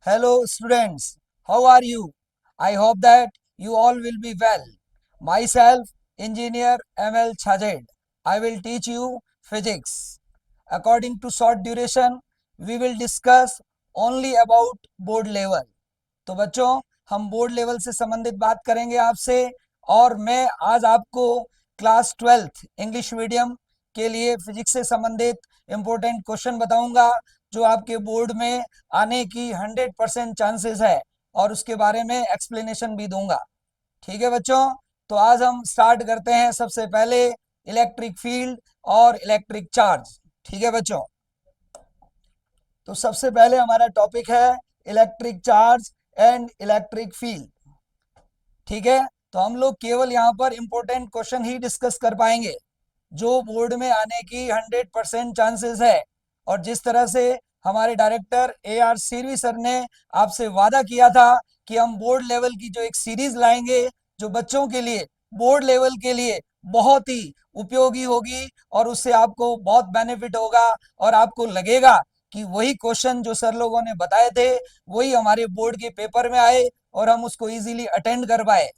Hello, students. How are you? I hope that you all will be well. Myself, Engineer ML Chajed. I will teach you physics. According to short duration, we will discuss only about board level. तो बच्चों, हम board level से संबंधित बात करेंगे आपसे। और मैं आज आपको क्लास 12th इंग्लिश मीडियम के लिए फिजिक्स से संबंधित इंपॉर्टेंट क्वेश्चन बताऊंगा जो आपके बोर्ड में आने की 100% चांसेस है, और उसके बारे में एक्सप्लेनेशन भी दूंगा। ठीक है बच्चों, तो आज हम स्टार्ट करते हैं सबसे पहले इलेक्ट्रिक फील्ड और इलेक्ट्रिक चार्ज। ठीक है बच्चों, तो सबसे पहले हमारा टॉपिक है electric charge and electric field. ठीक है, तो हम लोग केवल यहाँ पर इंपॉर्टेंट क्वेश्चन ही डिस्कस कर पाएंगे जो बोर्ड में आने की 100% चांसेस है। और जिस तरह से हमारे डायरेक्टर AR सिरवी सर ने आपसे वादा किया था कि हम बोर्ड लेवल की जो एक सीरीज लाएंगे जो बच्चों के लिए बोर्ड लेवल के लिए बहुत ही उपयोगी होगी और उससे आपको बहुत बेनिफिट होगा और आपको लगेगा कि वही क्वेश्चन जो सर लोगों ने बताए थे वही हमारे बोर्ड के पेपर में आए और हम उसको इजीली अटेंड कर पाए।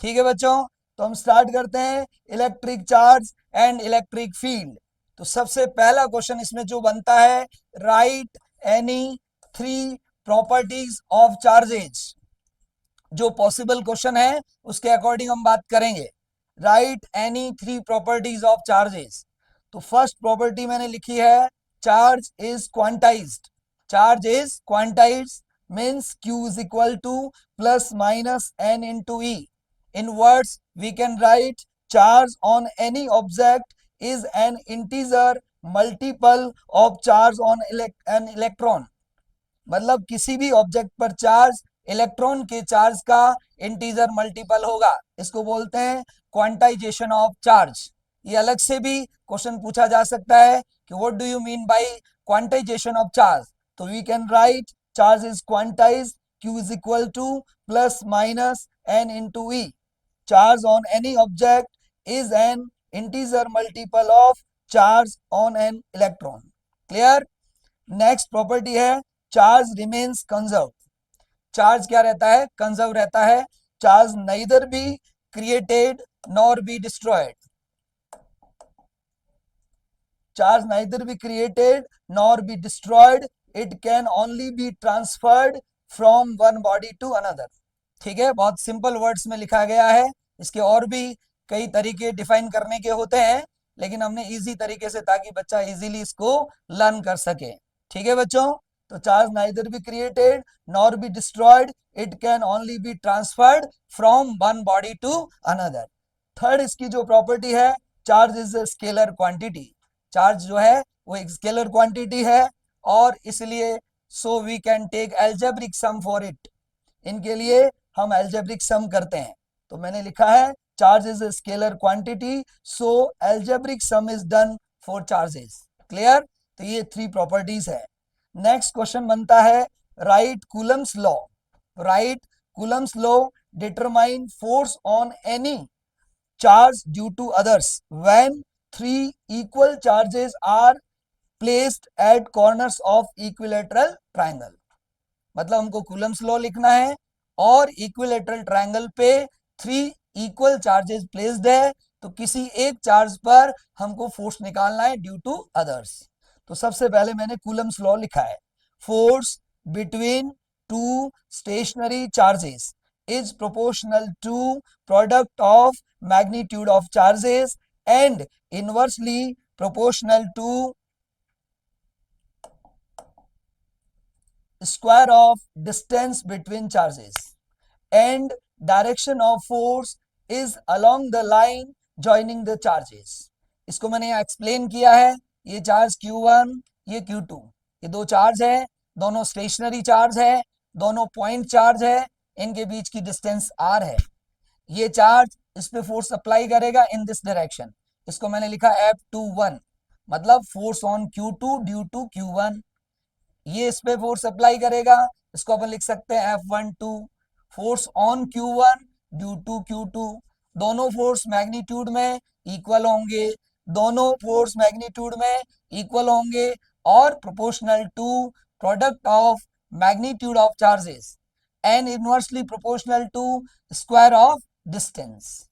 ठीक है बच्चों, तो हम स्टार्ट करते हैं electric charge and electric field. तो सबसे पहला क्वेश्चन इसमें जो बनता है, write any three properties of charges. जो पॉसिबल क्वेश्चन है उसके अकॉर्डिंग हम बात करेंगे। Right any three properties of charges. तो फर्स्ट प्रॉपर्टी मैंने लिखी है, charge is quantized. Charge is quantized means q is equal to plus minus n into e. In words, we can write charge on any object is an integer multiple of charge on an electron. मतलब किसी भी object पर charge electron के charge का integer multiple होगा। इसको बोलते हैं क्वांटाइजेशन ऑफ चार्ज। ये अलग से भी क्वेश्चन पूछा जा सकता है कि what do you mean by quantization of charge. तो we can write charge is quantized, q is equal to plus minus n into e. Charge on any object is an integer multiple of charge on an electron. Clear? Next property है, charge remains conserve. Charge क्या रहता है? Conserve रहता है। Charge neither be created nor be destroyed. Charge neither be created nor be destroyed, it can only be transferred from one body to another. ठीक है, बहुत simple words में लिखा गया है। इसके और भी कई तरीके डिफाइन करने के होते हैं, लेकिन हमने इजी तरीके से ताकि बच्चा इजीली इसको लर्न कर सके। ठीक है बच्चों, तो charge neither be created nor be destroyed, it can only be transferred from one body to another. Third इसकी जो प्रॉपर्टी है, charge is a scalar quantity. Charge जो है वो एक स्केलर क्वांटिटी है और इसलिए so we can take algebraic sum for it. इनके लिए हम एल्जेब्रिक सम करते हैं। तो मैंने लिखा है charge is a scalar quantity, so algebraic sum is done for charges. Clear? तो ये थ्री प्रॉपर्टीज है। नेक्स्ट क्वेश्चन बनता है, right Coulomb's law. Right Coulomb's law determine force on any charge due to others when three equal charges are placed at corners of equilateral triangle। मतलब हमको Coulomb's law लिखना है और equilateral triangle पे three equal charges placed है, तो किसी एक चार्ज पर हमको फोर्स निकालना है ड्यू टू अदर्स। तो सबसे पहले मैंने कूलम्स लॉ लिखा है, force between two stationary charges is proportional to product of magnitude of charges and inversely proportional to square of distance between charges, and direction of force is along the line joining the charges। इसको मैंने यहाँ explain किया है। ये charge Q1, ये Q2, ये दो charge है, दोनों स्टेशनरी चार्ज है, दोनों पॉइंट चार्ज है, इनके बीच की डिस्टेंस r है। ये चार्ज इस पे फोर्स अप्लाई करेगा इन दिस डायरेक्शन। इसको मैंने लिखा F21, मतलब force on Q2 due to Q1। ये इस पे फोर्स अप्लाई करेगा, इसको अपन लिख सकते हैं F12, force on Q1 due to Q2। दोनों फोर्स मैग्नीट्यूड में इक्वल होंगे, दोनों फोर्स मैग्नीट्यूड में इक्वल होंगे और proportional to product of magnitude of charges and inversely proportional to square of distance.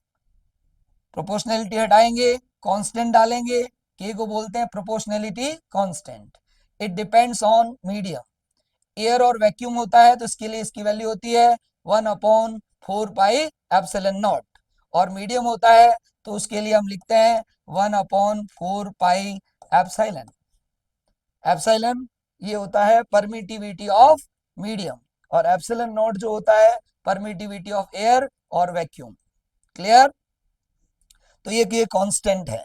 Proportionality हटाएंगे, कांस्टेंट डालेंगे, के को बोलते हैं proportionality constant. It depends on medium. Air और वैक्यूम होता है तो इसके लिए इसकी वैल्यू होती है 1/4πε0, और मीडियम होता है तो उसके लिए हम लिखते हैं 1/4πε. एप्सिलॉन ये होता है परमिटिविटी ऑफ मीडियम, और एप्सिलॉन नॉट जो होता है परमिटिविटी ऑफ एयर और वैक्यूम. क्लियर? तो ये कांस्टेंट है.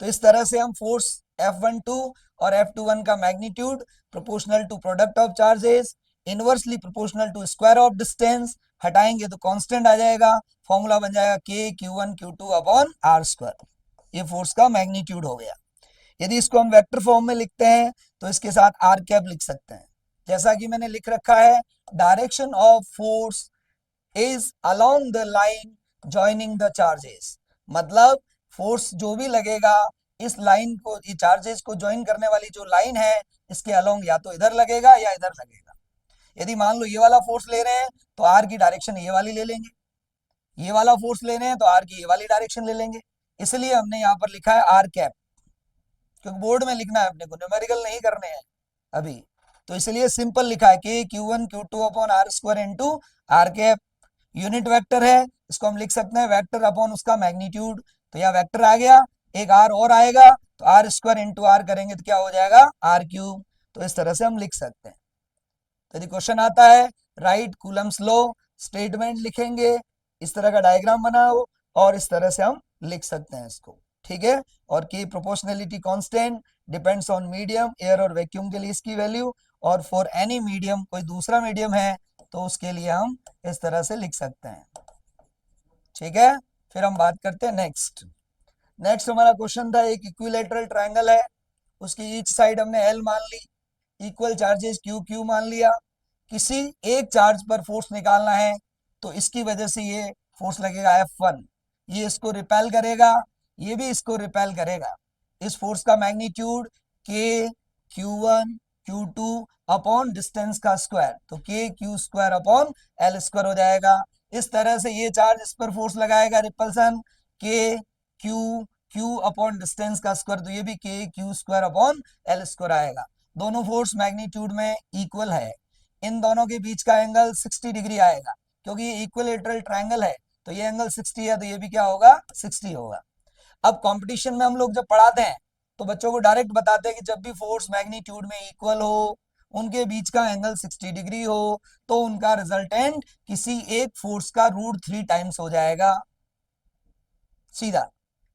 तो इस तरह से हम फोर्स F12 और F21 का magnitude proportional to product of charges, inversely proportional to square of distance हटाएंगे तो कांस्टेंट आ जाएगा. फॉर्मूला बन जाएगा K Q1 Q2 upon R square. ये फोर्स का मैग्नीट्यूड हो गया. यदि इसको हम वेक्टर फॉर्म में लिखते हैं तो इसके साथ आर कैप लिख सकते हैं. जैसा कि मैंने लिख रखा है, direction of force is along the line joining the charges. मतलब फोर्स जो भी लगेगा इस लाइन को, ये चार्जेस को ज्वाइन करने वाली जो लाइन है इसके अलोंग या तो इधर लगेगा या इधर लगेगा. यदि मान लो ये वाला फोर्स ले रहे हैं तो आर की डायरेक्शन ये वाली ले लेंगे, ये वाला फोर्स ले रहे हैं तो आर की ये वाली डायरेक्शन ले लेंगे. इसलिए हमने यहाँ पर लिखा है आर कैप, क्योंकि बोर्ड में लिखना है अपने को, न्यूमेरिकल नहीं करने हैं अभी. तो इसलिए सिंपल लिखा है K Q1 Q2 upon R square into R cap. Unit vector है, इसको हम लिख सकते हैं वेक्टर अपॉन उसका मैग्नीट्यूड. तो यहाँ वेक्टर आ गया, एक आर और आएगा तो आर स्क्वायर इंटू आर करेंगे तो क्या हो जाएगा आर क्यूब. तो इस तरह से हम लिख सकते हैं. तो यदि क्वेश्चन आता है राइट कूलम्स लॉ, स्टेटमेंट लिखेंगे, इस तरह का डायग्राम बनाओ और इस तरह से हम लिख सकते हैं इसको. ठीक है? और की proportionality constant depends on medium, air और वैक्यूम के लिए इसकी वैल्यू, और फॉर एनी मीडियम, कोई दूसरा मीडियम है तो उसके लिए हम इस तरह से लिख सकते हैं. ठीक है? फिर हम बात करते हैं नेक्स्ट. नेक्स्ट हमारा क्वेश्चन था, एक इक्विलेटरल ट्रायंगल है, उसकी ईच साइड हमने एल मान ली, इक्वल चार्जेस क्यू क्यू मान लिया. किसी एक चार्ज पर फोर्स निकालना है तो इसकी वजह से ये फोर्स लगेगा F1, ये इसको रिपेल करेगा, ये भी इसको रिपेल करेगा. इस फोर्स का magnitude K Q1 Q2 upon distance का स्क्वायर, तो K Q square upon L square हो जाएगा. इस तरह से ये चार्ज इस पर फोर्स लगाएगा repulsion K Q upon distance का स्क्वायर, तो ये भी K Q square upon L square आएगा. दोनों फोर्स मैग्नीट्यूड में इक्वल है. इन दोनों के बीच का एंगल 60 डिग्री आएगा, क्योंकि ये इक्विलेटरल ट्रायंगल है तो ये एंगल 60 है, तो ये भी क्या होगा 60 होगा. अब कंपटीशन में हम लोग जब पढ़ाते हैं तो बच्चों को डायरेक्ट बताते हैं कि जब भी फोर्स मैग्नीट्यूड में इक्वल हो, उनके बीच का एंगल 60 डिग्री हो, तो उनका रिजल्टेंट किसी एक फोर्स का √3 टाइम्स हो जाएगा सीधा.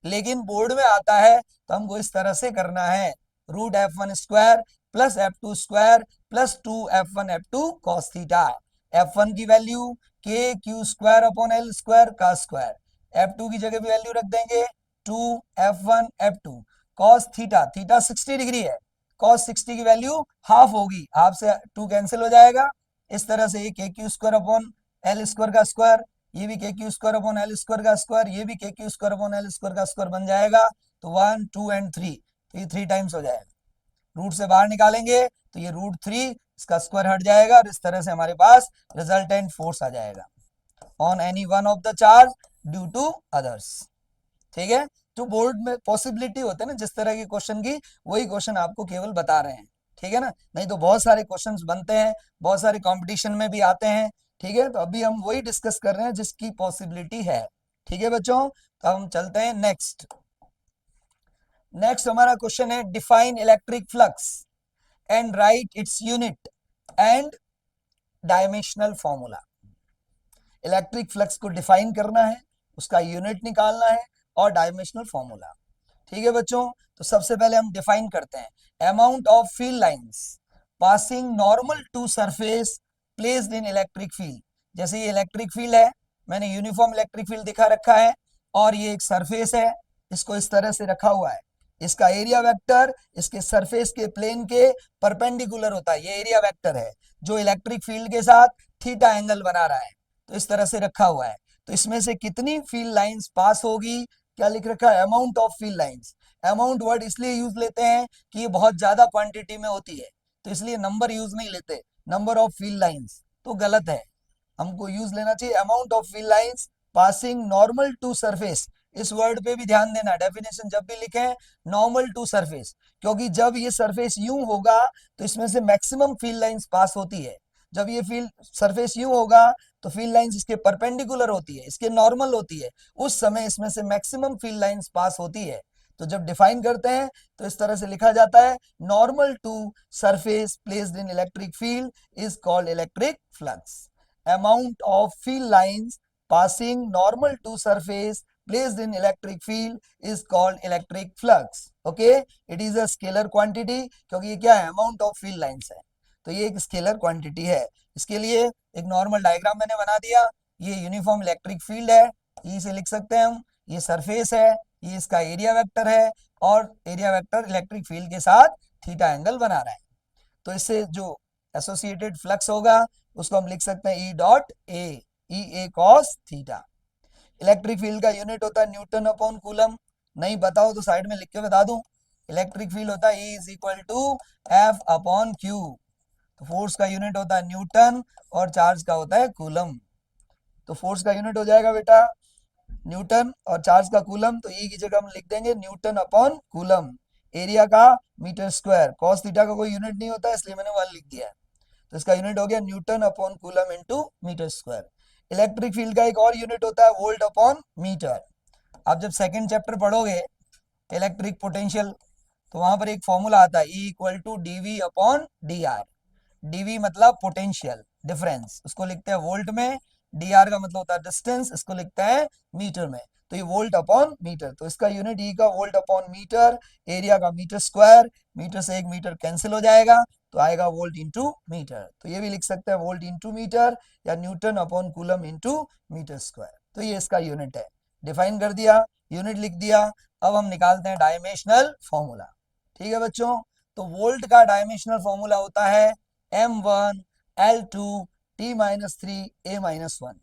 लेकिन बोर्ड में आता है तो हमको इस तरह से करना है, √F1 square plus F2 square plus 2F1 F2 cos theta. F1 की value K Q square upon L square का स्क्वायर, F2 की जगह भी वैल्यू रख देंगे 2F1 F2 cos theta. Theta 60 degree है, cos 60 की वैल्यू हाफ होगी, हाफ से 2 कैंसिल हो जाएगा. इस तरह से ये K Q square upon L square का स्क्वायर, ये भी K Q square upon L square का स्क्वायर, ये भी K Q square upon L square का स्क्वायर बन जाएगा. तो 1 2 एंड 3, तो ये 3 टाइम्स हो जाएगा. रूट से बाहर निकालेंगे तो ये √3, इसका स्क्वायर हट जाएगा और इस तरह से हमारे पास रिजल्टेंट फोर्स आ जाएगा on any one of the charge due to others. ठीक है? जो बोर्ड में पॉसिबिलिटी होते हैं ना जिस तरह के क्वेश्चन की, वही क्वेश्चन आपको केवल बता रहे हैं. ठीक है ना? नहीं तो बहुत सारे क्वेश्चंस बनते हैं, बहुत सारे कंपटीशन में भी आते हैं. ठीक है? तो अभी हम वही डिस्कस कर रहे हैं जिसकी पॉसिबिलिटी है. ठीक है बच्चों? तो हम चलते हैं नेक्स्ट. नेक्स्ट हमारा क्वेश्चन है, define electric flux and right its unit and dimensional formula. Electric flux को डिफाइन करना है, उसका यूनिट निकालना है और डायमेंशनल फॉर्मूला. ठीक है बच्चों? तो सबसे पहले हम डिफाइन करते हैं, amount of field lines passing normal to surface placed in electric field. जैसे ये इलेक्ट्रिक फील्ड है, मैंने यूनिफॉर्म इलेक्ट्रिक फील्ड दिखा रखा है, और ये एक सरफेस है, इसको इस तरह से रखा हुआ है. इसका एरिया वेक्टर इसके सरफेस के प्लेन के परपेंडिकुलर होता है, ये एरिया वेक्टर है जो इलेक्ट्रिक फील्ड के साथ थीटा एंगल बना रहा है. तो इस तरह से रखा हुआ है. तो इसमें से कितनी फील्ड लाइंस पास होगी, क्या लिख रखा है, amount of field lines. Amount word इसलिए यूज लेते हैं कि ये बहुत ज्यादा क्वांटिटी में होती है, तो इसलिए नंबर यूज नहीं लेते, नंबर ऑफ फील्ड लाइंस, तो गलत है, हमको यूज लेना चाहिए amount of field lines passing normal to surface. इस वर्ड पे भी ध्यान देना, डेफिनेशन जब भी लिखें नॉर्मल टू सरफेस, क्योंकि जब ये सरफेस यूं होगा तो इसमें से मैक्सिमम फील्ड लाइंस पास होती है। जब ये फील्ड सरफेस यूं होगा तो फील्ड लाइंस इसके परपेंडिकुलर होती है, इसके नॉर्मल होती है, उस समय इसमें से मैक्सिमम फील्ड लाइंस पास होती है। तो जब डिफाइन करते हैं तो इस तरह से लिखा जाता है, normal to surface placed in electric field is called electric flux. amount of field lines passing normal to surface placed in electric field is called electric flux. Okay, it is a scalar quantity, क्योंकि ये क्या है, amount of field lines है, तो ये एक scalar quantity है। इसके लिए एक नॉर्मल डायग्राम मैंने बना दिया, ये यूनिफॉर्म इलेक्ट्रिक फील्ड है, ई से लिख सकते हैं हम, ये सरफेस है, ये इसका एरिया वेक्टर है, और एरिया वेक्टर इलेक्ट्रिक फील्ड के साथ थीटा एंगल बना रहा है। तो इससे जो एसोसिएटेड फ्लक्स होगा उसको हम लिख सकते हैं ई डॉट ए, ई ए कॉस थीटा। इलेक्ट्रिक फील्ड का यूनिट होता है न्यूटन अपॉन कूलम, नहीं बताओ तो साइड में लिख के बता दूं, इलेक्ट्रिक फील्ड होता है E is equal to F upon Q. तो फोर्स का यूनिट होता है न्यूटन और चार्ज का होता है कूलम। तो फोर्स का यूनिट हो जाएगा बेटा न्यूटन और चार्ज का कूलम, तो ई की जगह हम लिख देंगे न्यूटन अपॉन कूलम। एरिया का मीटर स्क्वायर, कॉस थीटा का कोई यूनिट नहीं होता इसलिए मैंने 1 लिख दिया है, तो इसका यूनिट हो गया newton upon coulomb into metre square. Electric field का एक और यूनिट होता है वोल्ट अपॉन मीटर। आप जब सेकंड चैप्टर पढ़ोगे इलेक्ट्रिक पोटेंशियल, तो वहां पर एक फॉर्मूला आता है E equal to dV upon d r. DV मतलब पोटेंशियल डिफरेंस, उसको लिखते हैं वोल्ट में, डी आर का मतलब होता है डिस्टेंस, इसको लिखते हैं मीटर में। तो ये वोल्ट अपॉन मीटर, तो इसका यूनिट ई का वोल्ट अपॉन मीटर, एरिया का मीटर स्क्वायर, मीटर से एक मीटर कैंसिल हो जाएगा तो आएगा वोल्ट इंटू मीटर। तो ये भी लिख सकते हैं वोल्ट इंटू मीटर या newton upon coulomb into metre square. तो ये इसका यूनिट है, डिफाइन कर दिया, यूनिट लिख दिया। अब हम निकालते हैं डायमेंशनल फॉर्मूला। ठीक है बच्चों, तो वोल्ट का डायमेंशनल फॉर्मूला होता है M1 L2 T-3 A-1।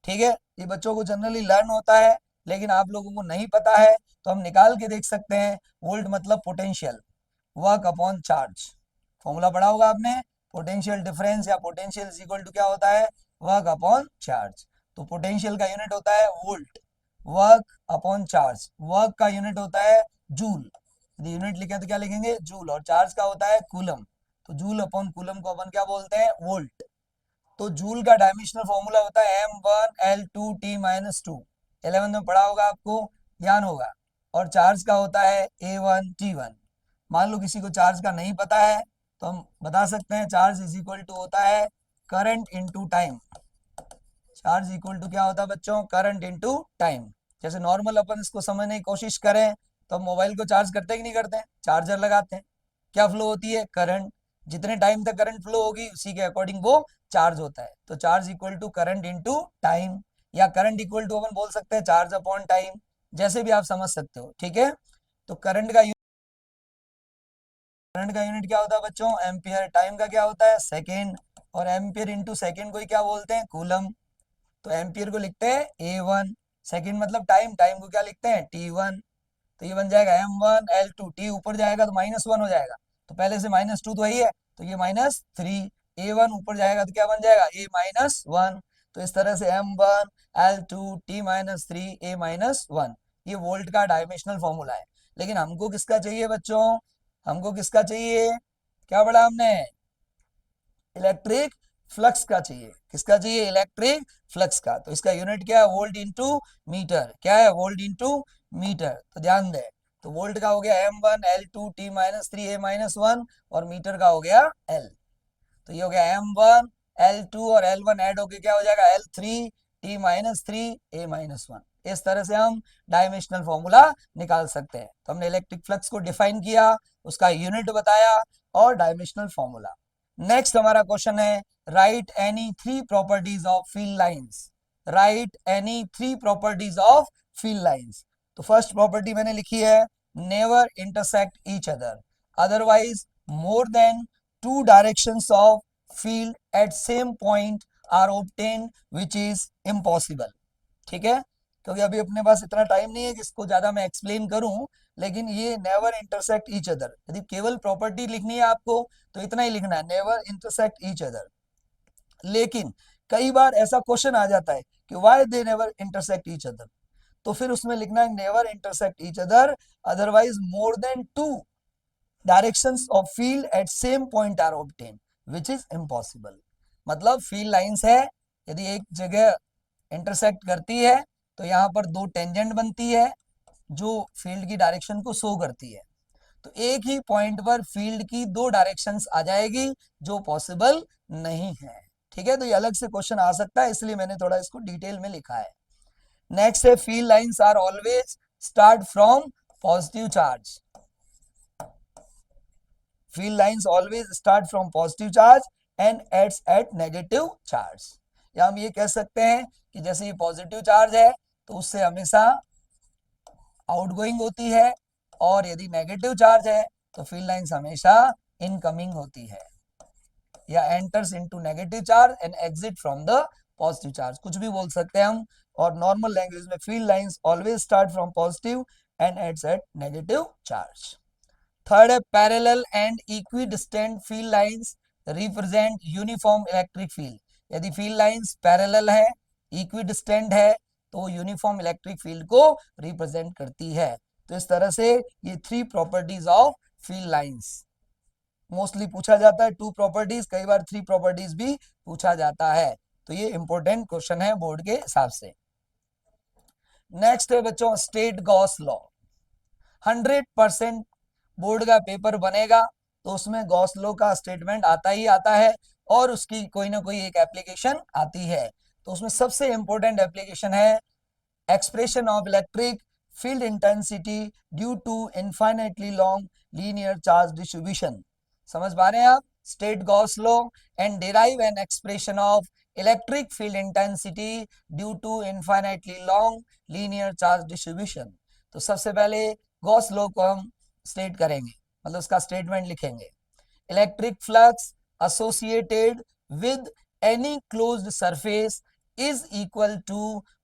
ठीक है, ये बच्चों को जनरली लर्न होता है, लेकिन आप लोगों को नहीं पता है तो हम निकाल के देख सकते हैं। वोल्ट मतलब potential, work upon charge, formula पढ़ा होगा आपने, पोटेंशियल डिफरेंस या पोटेंशियल इज इक्वल टू क्या होता है, वर्क अपॉन चार्ज। तो पोटेंशियल का यूनिट होता है volt, work upon charge, work का यूनिट होता है जूल, यदि यूनिट लिखे तो क्या लिखेंगे जूल, और चार्ज का होता है कूलम, तो जूल अपॉन कूलम को अपन क्या बोलते हैं, वोल्ट। तो जूल का डायमेंशनल फॉर्मूला होता है M1L2T-2, 11 में पढ़ा होगा आपको, ध्यान होगा। और चार्ज का होता है A1T1। मान लो किसी को चार्ज का नहीं पता है तो हम बता सकते हैं चार्ज इज इक्वल टू होता है current into time. Charge equal to क्या होता है बच्चों, करंट इनटू टाइम। जैसे नॉर्मल अपन इसको समझने की कोशिश करें तो हम मोबाइल को चार्ज करते हैं कि नहीं करते हैं, चार्जर लगाते हैं, क्या फ्लो होती है, करंट, जितने टाइम तक करंट फ्लो होगी उसी के अकॉर्डिंग वो चार्ज होता है। तो charge equal to current into time, या करंट इक्वल टू अपन बोल सकते हैं चार्ज अपॉन टाइम, जैसे भी आप समझ सकते हो। ठीक है, तो करंट का यूनिट क्या होता है बच्चों, एम्पियर, टाइम का क्या होता है सेकेंड, और एम्पियर इंटू सेकेंड को क्या बोलते हैं, कूलम। तो एम्पियर को लिखते हैं A1, सेकेंड मतलब टाइम, टाइम को क्या लिखते हैं T1। तो ये बन जाएगा M1L2, T ऊपर जाएगा तो -1 हो जाएगा, तो पहले से -2 तो वही है, तो ये -3, A1 ऊपर जाएगा तो क्या बन जाएगा A-1। तो इस तरह से M1L2 T-3 A-1, ये वोल्ट का डायमेंशनल फॉर्मूला है। लेकिन हमको किसका चाहिए बच्चों, हमको किसका चाहिए, क्या पढ़ा हमने, इलेक्ट्रिक फ्लक्स का चाहिए। किसका चाहिए, इलेक्ट्रिक फ्लक्स का। तो इसका यूनिट क्या है, वोल्ट इंटू मीटर, क्या है, वोल्ट इंटू मीटर। तो ध्यान दे, तो वोल्ट का हो गया M1L2T-3 A-1, और मीटर का हो गया L। तो ये हो गया M1L2 और L1 ऐड होके क्या हो जाएगा L3T-3 A-1। इस तरह से हम डायमेंशनल फॉर्मूला निकाल सकते हैं। तो हमने इलेक्ट्रिक फ्लक्स को डिफाइन किया, उसका यूनिट बताया और डायमेंशनल फॉर्मूला। नेक्स्ट हमारा क्वेश्चन है, write any 3 properties of field lines. Write any 3 properties of field lines. तो फर्स्ट प्रॉपर्टी मैंने लिखी है, never intersect each other, otherwise more than 2 directions of field at same point are obtained which is impossible. ठीक है, क्योंकि अभी अपने पास इतना टाइम नहीं है कि इसको ज्यादा मैं एक्सप्लेन करूं, लेकिन ये नेवर इंटरसेक्ट ईच अदर। यदि केवल प्रॉपर्टी लिखनी है आपको तो इतना ही लिखना है, नेवर इंटरसेक्ट ईच अदर। लेकिन कई बार ऐसा क्वेश्चन आ जाता है कि why they never intersect each other, तो फिर उसमें लिखना है never intersect each other, otherwise more than two directions of field at same point are obtain which is impossible. मतलब फील्ड लाइंस है, यदि एक जगह इंटरसेक्ट करती है तो यहाँ पर दो टेंजेंट बनती है जो फील्ड की डायरेक्शन को शो करती है, तो एक ही पॉइंट पर फील्ड की दो डायरेक्शंस आ जाएगी जो पॉसिबल नहीं है। ठीक है, तो ये अलग से क्वेश्चन आ सकता है, इसलिए मैंने थोड़ा इसको डिटेल में लिखा है। नेक्स्ट है field lines are always start from positive charge. Field lines always start from positive charge and ends at negative charge. या हम ये कह सकते हैं कि जैसे ये पॉजिटिव चार्ज है तो उससे हमेशा आउटगोइंग होती है, और यदि नेगेटिव चार्ज है तो फील्ड लाइंस हमेशा इनकमिंग होती है, या enters into negative charge and exit from the positive charge, कुछ भी बोल सकते हैं हम। और नॉर्मल लैंग्वेज में field lines always start from positive and ends at negative charge. Third है parallel and equidistant field lines represent uniform electric field. यदि फील्ड लाइंस पैरेलल है, इक्विडिस्टेंट है, तो यूनिफॉर्म इलेक्ट्रिक फील्ड को रिप्रेजेंट करती है। तो इस तरह से ये three properties of field lines mostly पूछा जाता है, टू प्रॉपर्टीज, कई बार थ्री प्रॉपर्टीज भी पूछा जाता है। तो ये इंपॉर्टेंट क्वेश्चन है बोर्ड के हिसाब से। नेक्स्ट है बच्चों स्टेट गॉस लॉ। 100% बोर्ड का पेपर बनेगा तो उसमें गॉस लॉ का स्टेटमेंट आता ही आता है, और उसकी कोई ना कोई एक एप्लीकेशन आती है। तो उसमें सबसे इंपॉर्टेंट एप्लीकेशन है expression of electric field intensity due to infinitely long linear charge distribution. समझ पा रहे हैं आप? State Gauss law and derive an expression of electric field intensity due to infinitely long linear charge distribution. तो सबसे पहले Gauss law को हम स्टेट करेंगे, मतलब उसका स्टेटमेंट लिखेंगे। Electric flux associated with any closed surface is equal to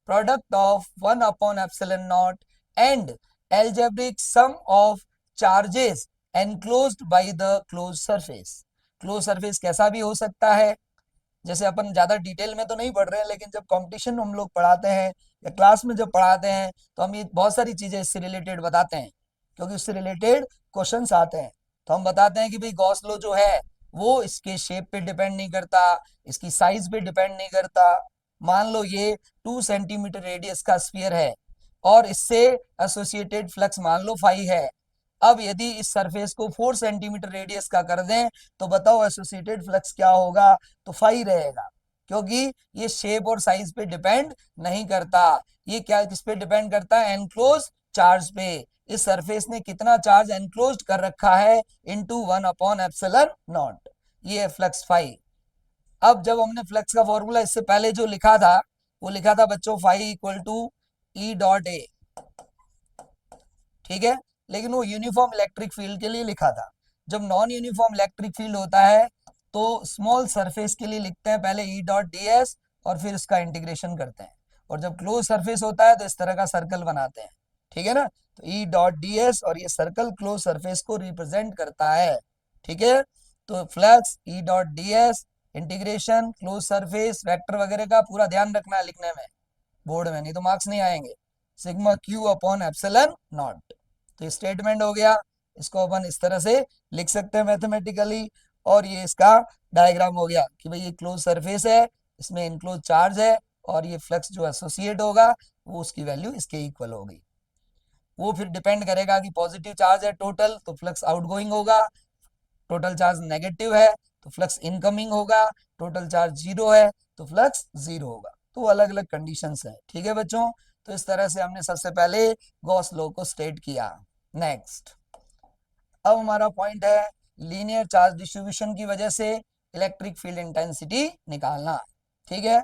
product of 1 upon epsilon naught and algebraic sum of charges enclosed by the closed surface। closed surface कैसा भी हो सकता है, जैसे अपन ज्यादा डिटेल में तो नहीं पढ़ रहे हैं, लेकिन जब कंपटीशन में हम लोग पढ़ाते हैं या क्लास में जब पढ़ाते हैं तो हम ये बहुत सारी चीजें इससे रिलेटेड बताते हैं, क्योंकि उससे रिलेटेड क्वेश्चंस आते हैं। तो हम बताते हैं कि भाई गॉस लॉ जो है वो इसके शेप पे डिपेंड नहीं करता, इसकी साइज पे डिपेंड नहीं करता। मान लो ये 2 सेंटीमीटर रेडियस का स्फीयर है और इससे एसोसिएटेड फ्लक्स मान लो फाई है। अब यदि इस सरफेस को 4 सेंटीमीटर रेडियस का कर दें तो बताओ एसोसिएटेड फ्लक्स क्या होगा? तो फाई रहेगा, क्योंकि ये शेप और साइज पे डिपेंड नहीं करता। ये क्या किस पे डिपेंड करता है? एनक्लोज चार्ज पे। इस सरफेस ने कितना चार्ज एनक्लोज कर रखा है इनटू 1 अपॉन एप्सिलॉन नॉट, ये है फ्लक्स फाई। अब जब हमने फ्लक्स का फॉर्मूला इससे पहले जो लिखा था वो लिखा था बच्चों phi equal to E dot A, ठीक है, लेकिन वो यूनिफॉर्म इलेक्ट्रिक फील्ड के लिए लिखा था। जब नॉन यूनिफॉर्म इलेक्ट्रिक फील्ड होता है तो स्मॉल सरफेस के लिए लिखते हैं पहले ई डॉट डी एस और फिर उसका इंटीग्रेशन करते हैं, और जब क्लोज सरफेस होता है तो इस तरह का सर्कल बनाते हैं, ठीक है ना। तो ई डॉट डी एस और ये सर्कल क्लोज सरफेस को रिप्रेजेंट करता है, ठीक है। तो flux E dot D S integration close surface vector वगैरह का पूरा ध्यान रखना है लिखने में बोर्ड में, नहीं तो मार्क्स नहीं आएंगे। Sigma Q upon epsilon not, तो ये स्टेटमेंट हो गया। इसको अपन इस तरह से लिख सकते हैं मैथमेटिकली, और ये इसका डायग्राम हो गया कि भाई ये क्लोज सरफेस है, इसमें इनक्लोज चार्ज है, और ये फ्लक्स जो एसोसिएट होगा वो उसकी वैल्यू इसके इक्वल होगी। वो फिर डिपेंड करेगा कि पॉजिटिव चार्ज है टोटल तो फ्लक्स आउटगोइंग होगा, टोटल चार्ज नेगेटिव है तो फ्लक्स इनकमिंग होगा, टोटल चार्ज जीरो है तो फ्लक्स जीरो होगा। तो अलग अलग कंडीशंस है, ठीक है बच्चों। तो इस तरह से हमने सबसे पहले गॉस लॉ को स्टेट किया। नेक्स्ट, अब हमारा पॉइंट है लीनियर चार्ज डिस्ट्रीब्यूशन की वजह से इलेक्ट्रिक फील्ड इंटेंसिटी निकालना, ठीक है।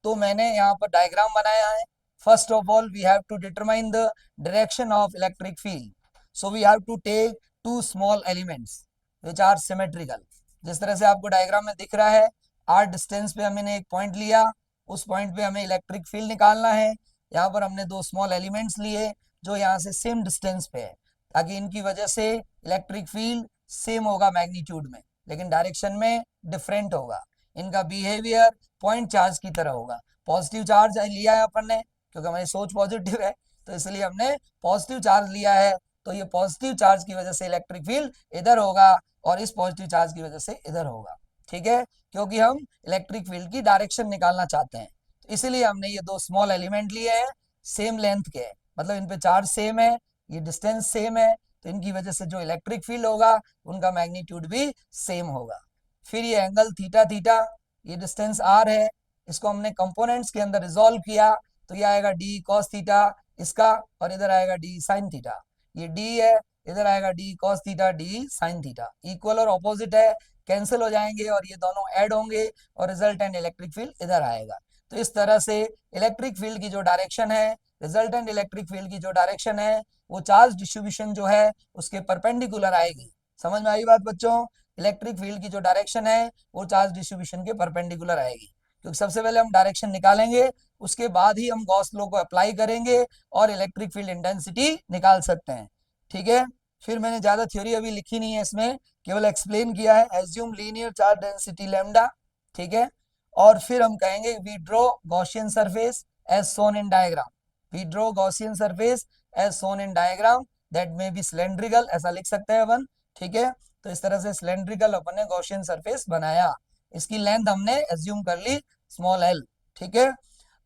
तो मैंने यहाँ पर डायग्राम बनाया है। First of all we have to determine the direction of electric field, so we have to take two small elements which are symmetrical. जिस तरह से आपको डायग्राम में दिख रहा है, आर डिस्टेंस पे हमने एक पॉइंट लिया, उस पॉइंट पे हमें इलेक्ट्रिक फील्ड निकालना है। यहाँ पर हमने दो स्मॉल एलिमेंट्स लिए जो यहाँ से सेम डिस्टेंस पे है, ताकि इनकी वजह से इलेक्ट्रिक फील्ड सेम होगा मैग्नीट्यूड में, लेकिन डायरेक्शन में डिफरेंट होगा। इनका बिहेवियर पॉइंट चार्ज की तरह होगा। पॉजिटिव चार्ज लिया है अपन ने, क्योंकि हमारी सोच पॉजिटिव है, तो इसलिए हमने पॉजिटिव चार्ज लिया है। तो ये पॉजिटिव चार्ज की वजह से इलेक्ट्रिक फील्ड इधर होगा और इस पॉजिटिव चार्ज की वजह से इधर होगा। ठीक है, क्योंकि हम इलेक्ट्रिक फील्ड की डायरेक्शन निकालना चाहते हैं, तो इसीलिए हमने ये दो स्मॉल एलिमेंट लिए हैं, सेम लेंथ के, मतलब इन पे चार्ज सेम है, ये डिस्टेंस सेम है, तो इनकी वजह से जो इलेक्ट्रिक फील्ड होगा उनका मैग्नीट्यूड भी सेम होगा। फिर ये एंगल थीटा थीटा, ये डिस्टेंस आर है, इसको हमने कंपोनेंट्स के अंदर रिजॉल्व किया, तो ये आएगा डी कॉस थीटा इसका, और इधर आएगा डी साइन थीटा। ये डी है, इधर आएगा D cos theta D sine theta. Equal और ऑपोजिट है, कैंसिल हो जाएंगे और ये दोनों ऐड होंगे और रिजल्टेंट इलेक्ट्रिक फील्ड इधर आएगा। तो इस तरह से इलेक्ट्रिक फील्ड की जो डायरेक्शन है, रिजल्टेंट इलेक्ट्रिक फील्ड की जो डायरेक्शन है, वो चार्ज डिस्ट्रीब्यूशन जो है उसके परपेंडिकुलर आएगी। समझ में आई बात बच्चों? इलेक्ट्रिक फील्ड की जो डायरेक्शन है वो चार्ज डिस्ट्रीब्यूशन के परपेंडिकुलर आएगी, क्योंकि सबसे पहले हम डायरेक्शन निकालेंगे, उसके बाद ही हम गॉस लॉ को अप्लाई करेंगे और इलेक्ट्रिक फील्ड इंटेंसिटी निकाल सकते हैं। ठीक है, फिर मैंने ज्यादा थ्योरी अभी लिखी नहीं है इसमें, केवल एक्सप्लेन किया है। Assume linear charge density lambda, ठीक है, और फिर हम कहेंगे we draw Gaussian surface as shown in diagram. We draw Gaussian surface as shown in diagram that may be cylindrical, ऐसा लिख सकते हैं अपन। ठीक है, तो इस तरह से सिलेंड्रिकल अपन ने गॉसियन सरफेस बनाया। इसकी लेंथ हमने एज्यूम कर ली स्मॉल एल। ठीक है,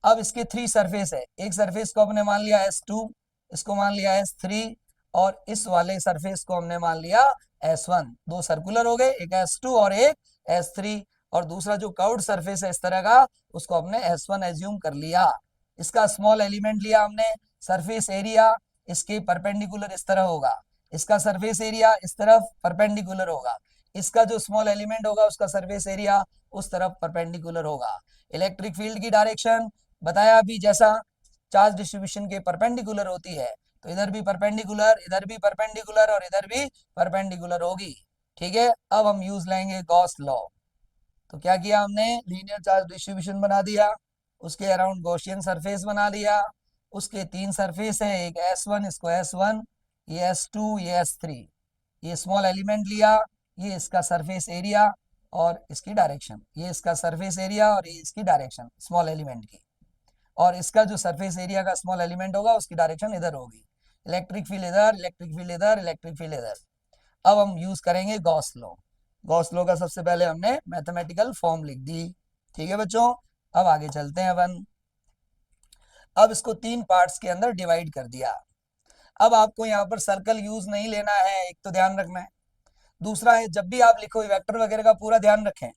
अब इसके थ्री सरफेस है, एक सरफेस को हमने मान लिया S2, इसको मान लिया S3, और इस वाले सरफेस को हमने मान लिया S1। दो सर्कुलर हो गए, एक S2 और एक S3, और दूसरा जो कर्व्ड सरफेस है इस तरह का, उसको हमने S1 एज्यूम कर लिया। इसका स्मॉल एलिमेंट लिया हमने, सरफेस एरिया इसके परपेंडिकुलर इस तरह होगा, इसका सरफेस एरिया इस तरफ परपेंडिकुलर होगा, इसका जो स्मॉल एलिमेंट होगा उसका सरफेस एरिया उस तरफ परपेंडिकुलर होगा। इलेक्ट्रिक फील्ड की डायरेक्शन बताया अभी, जैसा चार्ज डिस्ट्रीब्यूशन के परपेंडिकुलर होती है, तो इधर भी परपेंडिकुलर, इधर भी परपेंडिकुलर और इधर भी परपेंडिकुलर होगी। ठीक है, अब हम यूज लेंगे गॉस लॉ। तो क्या किया हमने, लीनियर चार्ज डिस्ट्रीब्यूशन बना दिया, उसके अराउंड गॉसियन सरफेस बना दिया, उसके तीन सरफेस है, एक S1, इसको S1, ये S2, ये S3, ये स्मॉल एलिमेंट लिया, ये इसका सरफेस एरिया और इसकी डायरेक्शन, ये इसका सरफेस एरिया और ये इसकी डायरेक्शन स्मॉल एलिमेंट की, और इसका जो सरफेस एरिया का स्मॉल एलिमेंट होगा उसकी डायरेक्शन इधर होगी। इलेक्ट्रिक फील्ड इधर, इलेक्ट्रिक फील्ड इधर, इलेक्ट्रिक फील्ड इधर। अब हम यूज करेंगे गॉस लॉ। गॉस लॉ का सबसे पहले हमने मैथमेटिकल फॉर्म लिख दी। ठीक है बच्चों, अब आगे चलते हैं अपन। अब इसको तीन पार्ट्स के अंदर डिवाइड कर दिया। अब आपको यहाँ पर सर्कल यूज नहीं लेना है, एक तो ध्यान रखना है। दूसरा है, जब भी आप लिखो वेक्टर वगैरह का पूरा ध्यान रखें।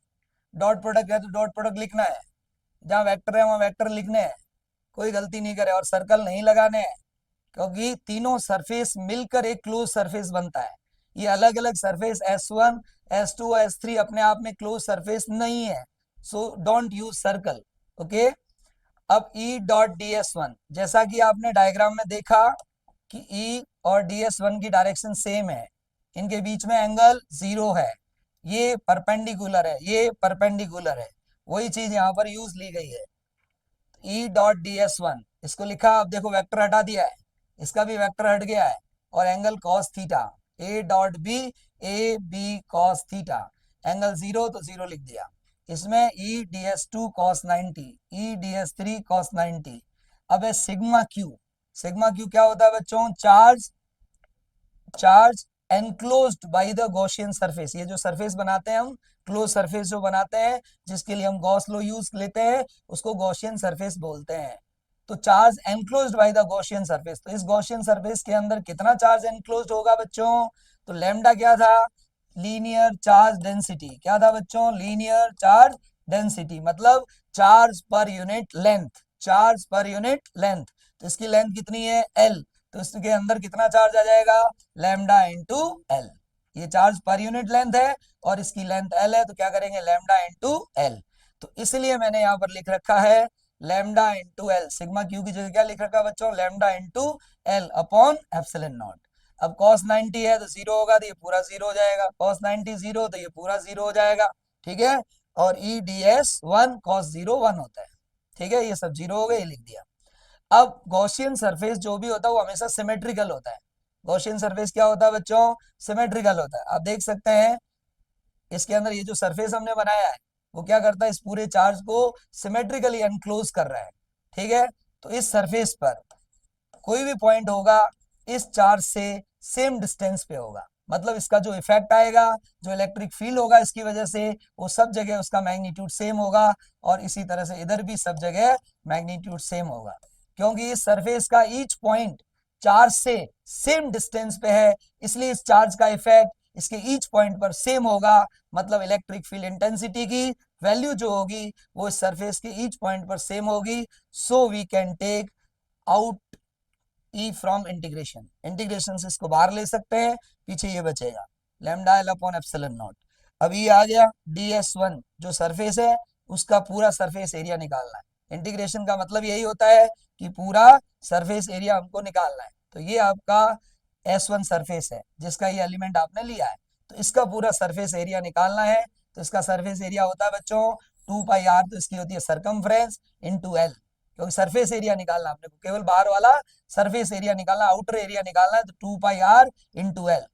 डॉट प्रोडक्ट है तो डॉट प्रोडक्ट लिखना है, जहाँ वेक्टर है वहां वेक्टर लिखने हैं, कोई गलती नहीं करे, और सर्कल नहीं लगाने हैं, क्योंकि तीनों सरफेस मिलकर एक क्लोज सरफेस बनता है। ये अलग अलग सरफेस S1, S2, S3 अपने आप में क्लोज सरफेस नहीं है, so don't use circle. Okay, अब E डॉट DS1, जैसा कि आपने डायग्राम में देखा कि E और DS1 की डायरेक्शन सेम है, इनके बीच में एंगल 0 है, ये परपेंडिकुलर है, ये परपेंडिकुलर है, वही चीज यहाँ पर यूज ली गई है। E डॉट DS1 इसको लिखा, अब देखो वेक्टर हटा दिया है, इसका भी वेक्टर हट गया है, और angle cos theta, A dot B, A B cos theta, angle 0 तो 0 लिख दिया। इसमें E DS2 cos 90, E DS3 cos 90। अब है सिग्मा क्यू। सिग्मा क्यू क्या होता है बच्चों, charge enclosed by the Gaussian surface. ये जो सरफेस बनाते हैं हम, क्लोज सरफेस जो बनाते हैं, जिसके लिए हम गॉस लॉ यूज लेते हैं, उसको गॉसियन सरफेस बोलते हैं। तो charge enclosed by the Gaussian surface, तो इस गॉसियन सरफेस के अंदर कितना चार्ज एनक्लोज्ड होगा बच्चों, तो लैम्डा क्या था, लीनियर चार्ज डेंसिटी। क्या था बच्चों, लीनियर चार्ज डेंसिटी, मतलब charge per unit length, charge per unit length. तो इसकी लेंथ कितनी है, L, तो इसके अंदर कितना चार्ज आ जाएगा, लैम्डा इंटू एल। ये चार्ज पर यूनिट लेंथ है और इसकी लेंथ L है, तो क्या करेंगे, लैम्डा इंटू एल। तो इसलिए मैंने यहाँ पर लिख रखा है lambda into L. Sigma Q की जगह क्या लिख रखा है बच्चों, lambda into L upon epsilon naught. अब cos 90 है तो 0 होगा, तो ये पूरा 0 हो जाएगा, cos 90 0 तो ये पूरा 0 हो जाएगा। ठीक है, और EDS1 cos 0 1 होता है। ठीक है, ये सब 0 हो गए, ये लिख दिया। अब गॉसियन सरफेस जो भी होता है वो हमेशा सिमेट्रिकल होता है, गॉसियन सरफेस क्या होता है बच्चों? सिमेट्रिकल होता है। आप देख सकते हैं इसके अंदर ये जो सरफेस हमने बनाया है वो क्या करता है, इस पूरे चार्ज को सिमेट्रिकली एनक्लोज कर रहा है। ठीक है, तो इस सरफेस पर कोई भी पॉइंट होगा इस चार्ज से सेम डिस्टेंस पे होगा, मतलब इसका जो इफेक्ट आएगा, जो इलेक्ट्रिक फील्ड होगा इसकी वजह से, वो सब जगह उसका मैग्नीट्यूड सेम होगा, और इसी तरह से इधर भी सब जगह मैग्नीट्यूड सेम होगा, क्योंकि इस सरफेस का ईच पॉइंट चार्ज से सेम डिस्टेंस पे है, इसलिए इस चार्ज का इफेक्ट इसके ईच पॉइंट पर सेम होगा। मतलब इलेक्ट्रिक फील्ड इंटेंसिटी की वैल्यू जो होगी वो इस सरफेस के ईच पॉइंट पर सेम होगी। So we can take out E from integration, integration से इसको बाहर ले सकते हैं, पीछे ये बचेगा lambda l upon epsilon naught. अब ये आ गया ds1 जो सरफेस है उसका पूरा सरफेस एरिया निकालना है। इंटीग्रेशन का मतलब यही होता है कि पूरा सरफेस एरिया हमको निकालना है। तो ये आपका S1 सरफेस है जिसका ये एलिमेंट आपने लिया है, तो इसका पूरा सरफेस एरिया निकालना है। तो इसका सरफेस एरिया होता है बच्चों 2πr, तो इसकी होती है सरकमफ्रेंस इंटू एल, क्योंकि सरफेस एरिया निकालना आपने को, केवल बाहर वाला सरफेस एरिया निकालना, आउटर एरिया निकालना है, तो 2πr इंटू एल।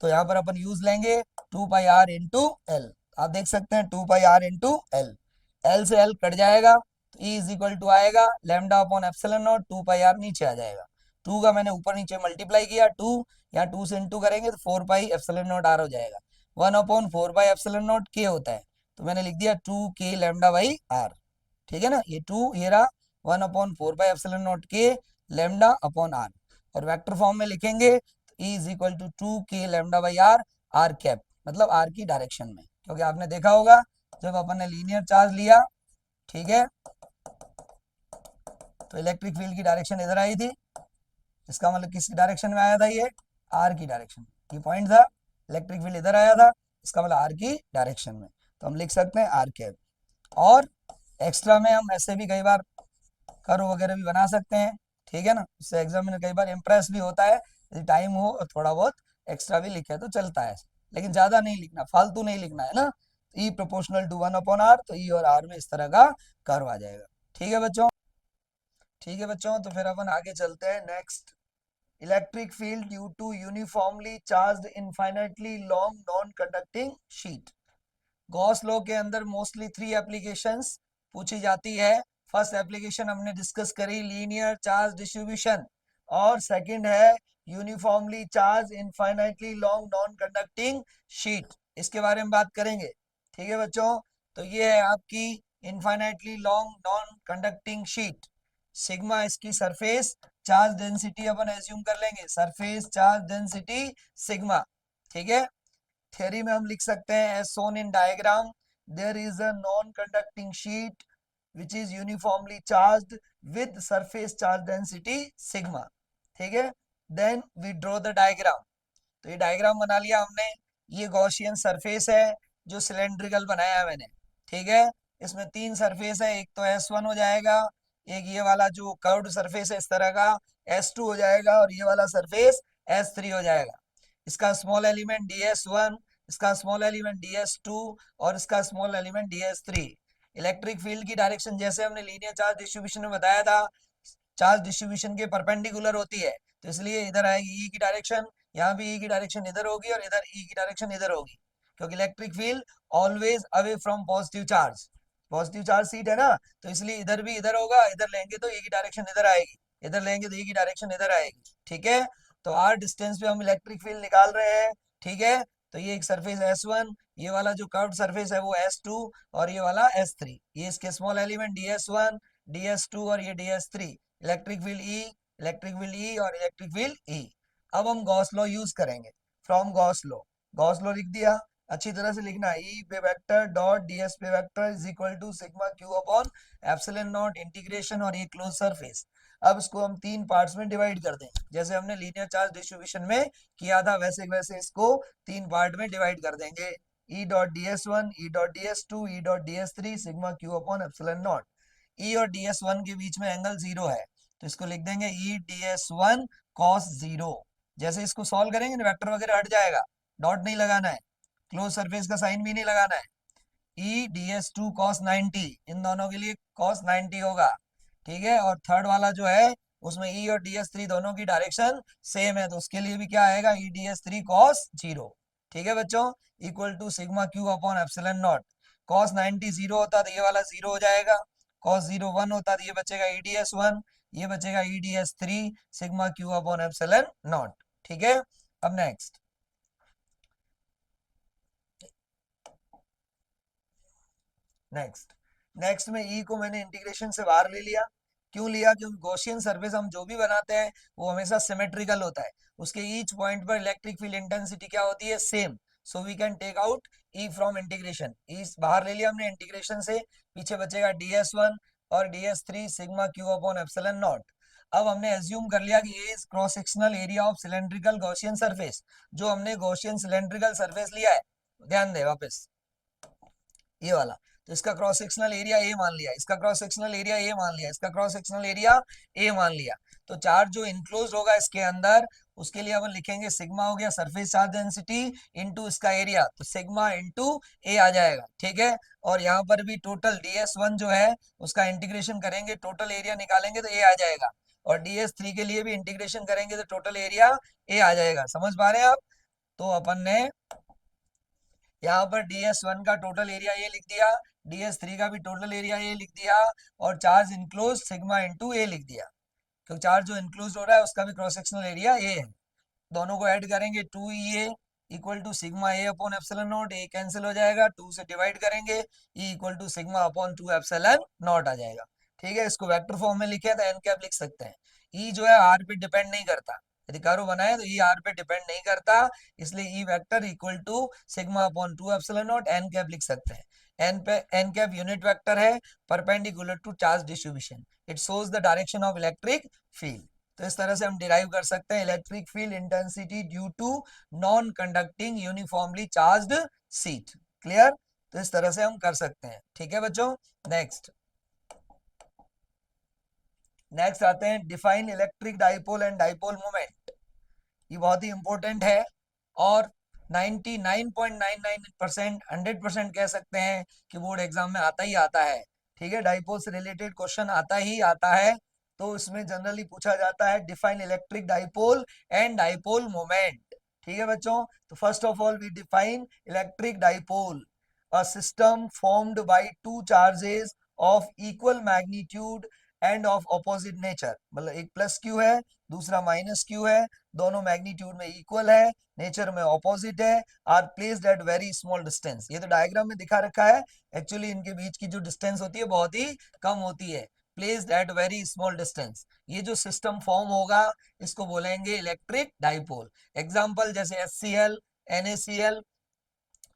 तो यहाँ पर अपन यूज लेंगे 2πr इंटू एल। आप देख सकते हैं 2πr इंटू एल, एल से एल कट जाएगा, तो E इज इक्वल टू आएगा lambda upon epsilon not, 2πr नीचे आ जाएगा, 2 का मैंने ऊपर नीचे मल्टीप्लाई किया, 2 यहाँ 2 से इंटू करेंगे तो 4 पाई एप्सिलॉन नॉट आर हो जाएगा, 1 अपॉन 4 पाई एप्सिलॉन नॉट के होता है, तो मैंने लिख दिया 2k लैम्डा बाई आर। ठीक है ना, ये 2 ये रहा 1 अपॉन 4 पाई एप्सिलॉन नॉट के लैम्डा अपॉन आर, और वेक्टर फॉर्म में लिखेंगे तो E is equal to 2k lambda by r, r cap मतलब आर की डायरेक्शन में, क्योंकि आपने देखा होगा जब अपन ने लीनियर चार्ज लिया, ठीक है, तो इलेक्ट्रिक फील्ड की डायरेक्शन इधर आई थी, इसका मतलब किस डायरेक्शन में आया था, ये आर की डायरेक्शन, ये पॉइंट था, इलेक्ट्रिक फील्ड इधर आया था, इसका मतलब आर की डायरेक्शन में, तो हम लिख सकते हैं आर कैप। और एक्स्ट्रा में हम ऐसे भी कई बार कर्व वगैरह भी बना सकते हैं, ठीक है ना, इससे एग्जामिनर कई बार इम्प्रेस भी होता है, यदि टाइम हो और थोड़ा बहुत एक्स्ट्रा भी लिखे तो चलता है, लेकिन ज्यादा नहीं लिखना, फालतू नहीं लिखना है ना। ई प्रोपोर्शनल टू 1 अपॉन आर, तो ई और आर में इस तरह का कर्व आ जाएगा। ठीक है बच्चों, ठीक है बच्चों, तो फिर अपन आगे चलते हैं next. Electric field due to uniformly charged infinitely long non conducting sheet. Gauss law के अंदर मोस्टली 3 एप्लीकेशंस पूछी जाती है। फर्स्ट एप्लीकेशन हमने डिस्कस करी लीनियर चार्ज डिस्ट्रीब्यूशन, और सेकंड है uniformly charged infinitely long non conducting sheet, इसके बारे में बात करेंगे। ठीक है बच्चों, तो ये है आपकी infinitely long non conducting sheet. Sigma इसकी सरफेस चार्ज डेंसिटी अपन एज्यूम कर लेंगे, सरफेस चार्ज डेंसिटी सिग्मा। ठीक है, थ्योरी में हम लिख सकते हैं as shown in diagram, there is a non conducting sheet which is uniformly charged with surface charge density sigma। ठीक है, then we draw the diagram। तो ये डायग्राम बना लिया हमने, ये गॉसियन सरफेस है जो सिलेंड्रिकल बनाया है मैंने। ठीक है, इसमें 3 सरफेस है, एक तो S1 हो जाएगा, एक ये वाला जो कर्व्ड सरफेस है इस तरह का S2 हो जाएगा, और ये वाला सरफेस S3 हो जाएगा। इसका स्मॉल एलिमेंट DS1, इसका स्मॉल एलिमेंट DS2, और इसका small element DS3। Electric field की डायरेक्शन जैसे हमने लीनियर चार्ज डिस्ट्रीब्यूशन में बताया था, चार्ज डिस्ट्रीब्यूशन के परपेंडिकुलर होती है, तो इसलिए इधर आएगी ई की डायरेक्शन, यहाँ भी ई की डायरेक्शन इधर होगी, और इधर ई की डायरेक्शन इधर होगी, क्योंकि electric field always away from positive charge, positive charge seat है ना, तो इसलिए इधर भी इधर होगा, इधर लेंगे तो ई की डायरेक्शन इधर आएगी, इधर लेंगे तो ई की डायरेक्शन इधर आएगी। ठीक है, तो आर डिस्टेंस पे हम इलेक्ट्रिक फील्ड निकाल रहे हैं। ठीक है, तो ये एक सरफेस S1, ये वाला जो कर्व्ड सरफेस है वो S2, और ये वाला S3, ये इसके स्मॉल एलिमेंट DS1, DS2 और ये DS3। Electric field E, electric field E और इलेक्ट्रिक फील्ड ई। अब हम गॉस लॉ यूज करेंगे, from Gauss law, Gauss law लिख दिया, अच्छी तरह से लिखना, ई पे वेक्टर डॉट ds पे vector is equal to sigma Q upon epsilon naught integration, और ये क्लोज सरफेस। अब इसको हम 3 पार्ट्स में डिवाइड कर दें, जैसे हमने लीनियर चार्ज डिस्ट्रीब्यूशन में किया था वैसे वैसे इसको 3 पार्ट में डिवाइड कर देंगे। E dot ds1, E dot ds2, E dot ds3 sigma Q upon epsilon naught. E और ds1 के बीच में एंगल 0 है, तो इसको लिख देंगे ई ds1 cos 0। जैसे इसको सॉल्व करेंगे ना वेक्टर वगैरह हट जाएगा, डॉट नहीं लगाना है, क्लोज सरफेस का साइन भी नहीं लगाना है। ई ds2 cos 90, इन दोनों के लिए cos 90 होगा। ठीक है, और थर्ड वाला जो है उसमें ई और ds3 दोनों की डायरेक्शन सेम है, तो उसके लिए भी क्या आएगा, ई ds3 cos 0। ठीक है बच्चों, equal to sigma Q upon epsilon naught. cos 90 0 होता तो ये वाला 0 हो जाएगा, cos 0 1 होता तो ये बचेगा ई ds1, ये बचेगा ई ds3 sigma Q upon epsilon not. ठीक है, अब नेक्स्ट नेक्स्ट नेक्स्ट में ई को मैंने इंटीग्रेशन से बाहर ले लिया। क्यों लिया, क्योंकि गॉसियन सरफेस हम जो भी बनाते हैं वो हमेशा सिमेट्रिकल होता है, उसके ईच पॉइंट पर इलेक्ट्रिक फील्ड इंटेंसिटी क्या होती है, same. So we can take out E from integration, E बाहर ले लिया हमने इंटीग्रेशन से, पीछे बचेगा ds1 और ds3 sigma Q upon epsilon naught. अब हमने एज्यूम कर लिया कि A is cross sectional area of cylindrical Gaussian surface, जो हमने गॉसियन सिलेंड्रिकल सरफेस लिया है, ध्यान दे वापस ये वाला, तो इसका क्रॉस सेक्शनल एरिया ए मान लिया, इसका क्रॉस सेक्शनल एरिया ए मान लिया, इसका क्रॉस सेक्शनल एरिया ए मान लिया। तो चार्ज जो इनक्लोज होगा इसके अंदर, उसके लिए अपन लिखेंगे सिग्मा हो गया सरफेस चार्ज डेंसिटी इनटू इसका एरिया, तो सिग्मा इनटू ए आ जाएगा। ठीक है, और यहाँ पर भी टोटल ds1 जो है उसका इंटीग्रेशन करेंगे, टोटल एरिया निकालेंगे तो ए आ जाएगा, और ds3 के लिए भी इंटीग्रेशन करेंगे तो टोटल एरिया ए आ जाएगा। समझ पा रहे हैं आप? तो अपन ने यहाँ पर ds1 का टोटल एरिया ये लिख दिया, ds3 का भी टोटल एरिया ये लिख दिया, और चार्ज इनक्लोज सिग्मा इनटू ए लिख दिया, क्योंकि चार्ज जो इनक्लोज हो रहा है उसका भी क्रॉस सेक्शनल एरिया ए है। दोनों को ऐड करेंगे 2e equal to sigma A upon epsilon naught, A cancel हो जाएगा, 2 से डिवाइड करेंगे, e equal to sigma upon 2 epsilon naught आ जाएगा। ठीक है, इसको वेक्टर फॉर्म में लिखे तो एन कैप लिख सकते हैं। ई जो है आर पे डिपेंड नहीं करता, यदि कर्व बनाए तो ई आर पे डिपेंड नहीं करता, इसलिए E vector equal to sigma upon 2 epsilon naught n cap लिख सकते हैं। एन पे एन कैप यूनिट वेक्टर है perpendicular to charge distribution, it shows the direction of electric field. तो इस तरह से हम डिराइव कर सकते हैं electric field intensity due to non conducting uniformly charged sheet. Clear? तो इस तरह से हम कर सकते हैं। ठीक है बच्चों, नेक्स्ट नेक्स्ट आते हैं define electric dipole and dipole moment. ये बहुत ही इंपॉर्टेंट है, और 99.99% 100% कह सकते हैं कि बोर्ड एग्जाम में आता ही आता है। ठीक है, डाइपोल से रिलेटेड क्वेश्चन आता ही आता है, तो इसमें जनरली पूछा जाता है define electric dipole and dipole moment. ठीक है बच्चों, तो first of all we define electric dipole, a system formed by two charges of equal magnitude and of opposite nature, मतलब एक प्लस क्यू है दूसरा माइनस क्यू है, दोनों मैग्नीट्यूड में इक्वल है, नेचर में ऑपोजिट है, are placed at very small distance. ये तो डायग्राम में दिखा रखा है, एक्चुअली इनके बीच की जो डिस्टेंस होती है बहुत ही कम होती है, placed at very small distance. ये जो सिस्टम फॉर्म होगा इसको बोलेंगे इलेक्ट्रिक डाइपोल। एग्जांपल जैसे HCl, NaCl,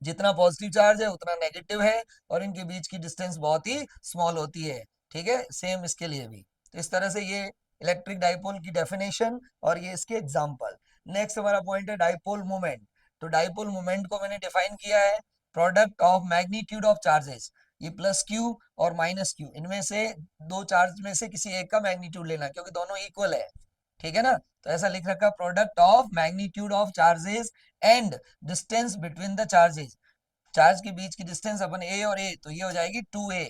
जितना पॉजिटिव चार्ज है उतना नेगेटिव है, और इनके बीच की डिस्टेंस बहुत ही स्मॉल होती है। ठीक है, सेम इसके लिए भी। तो इस तरह से ये इलेक्ट्रिक डाइपोल की डेफिनेशन और ये इसके एग्जांपल। नेक्स्ट हमारा पॉइंट है डाइपोल मोमेंट। तो डाइपोल मोमेंट को मैंने डिफाइन किया है, product of magnitude of charges, ये प्लस क्यू और माइनस क्यू, इनमें से दो चार्ज में से किसी एक का मैग्नीट्यूड लेना, क्योंकि दोनों इक्वल है। ठीक है ना, तो ऐसा लिख रखा product of magnitude of charges and distance between the charges, charge के बीच की डिस्टेंस अपन ए और ए, तो ये हो जाएगी 2a,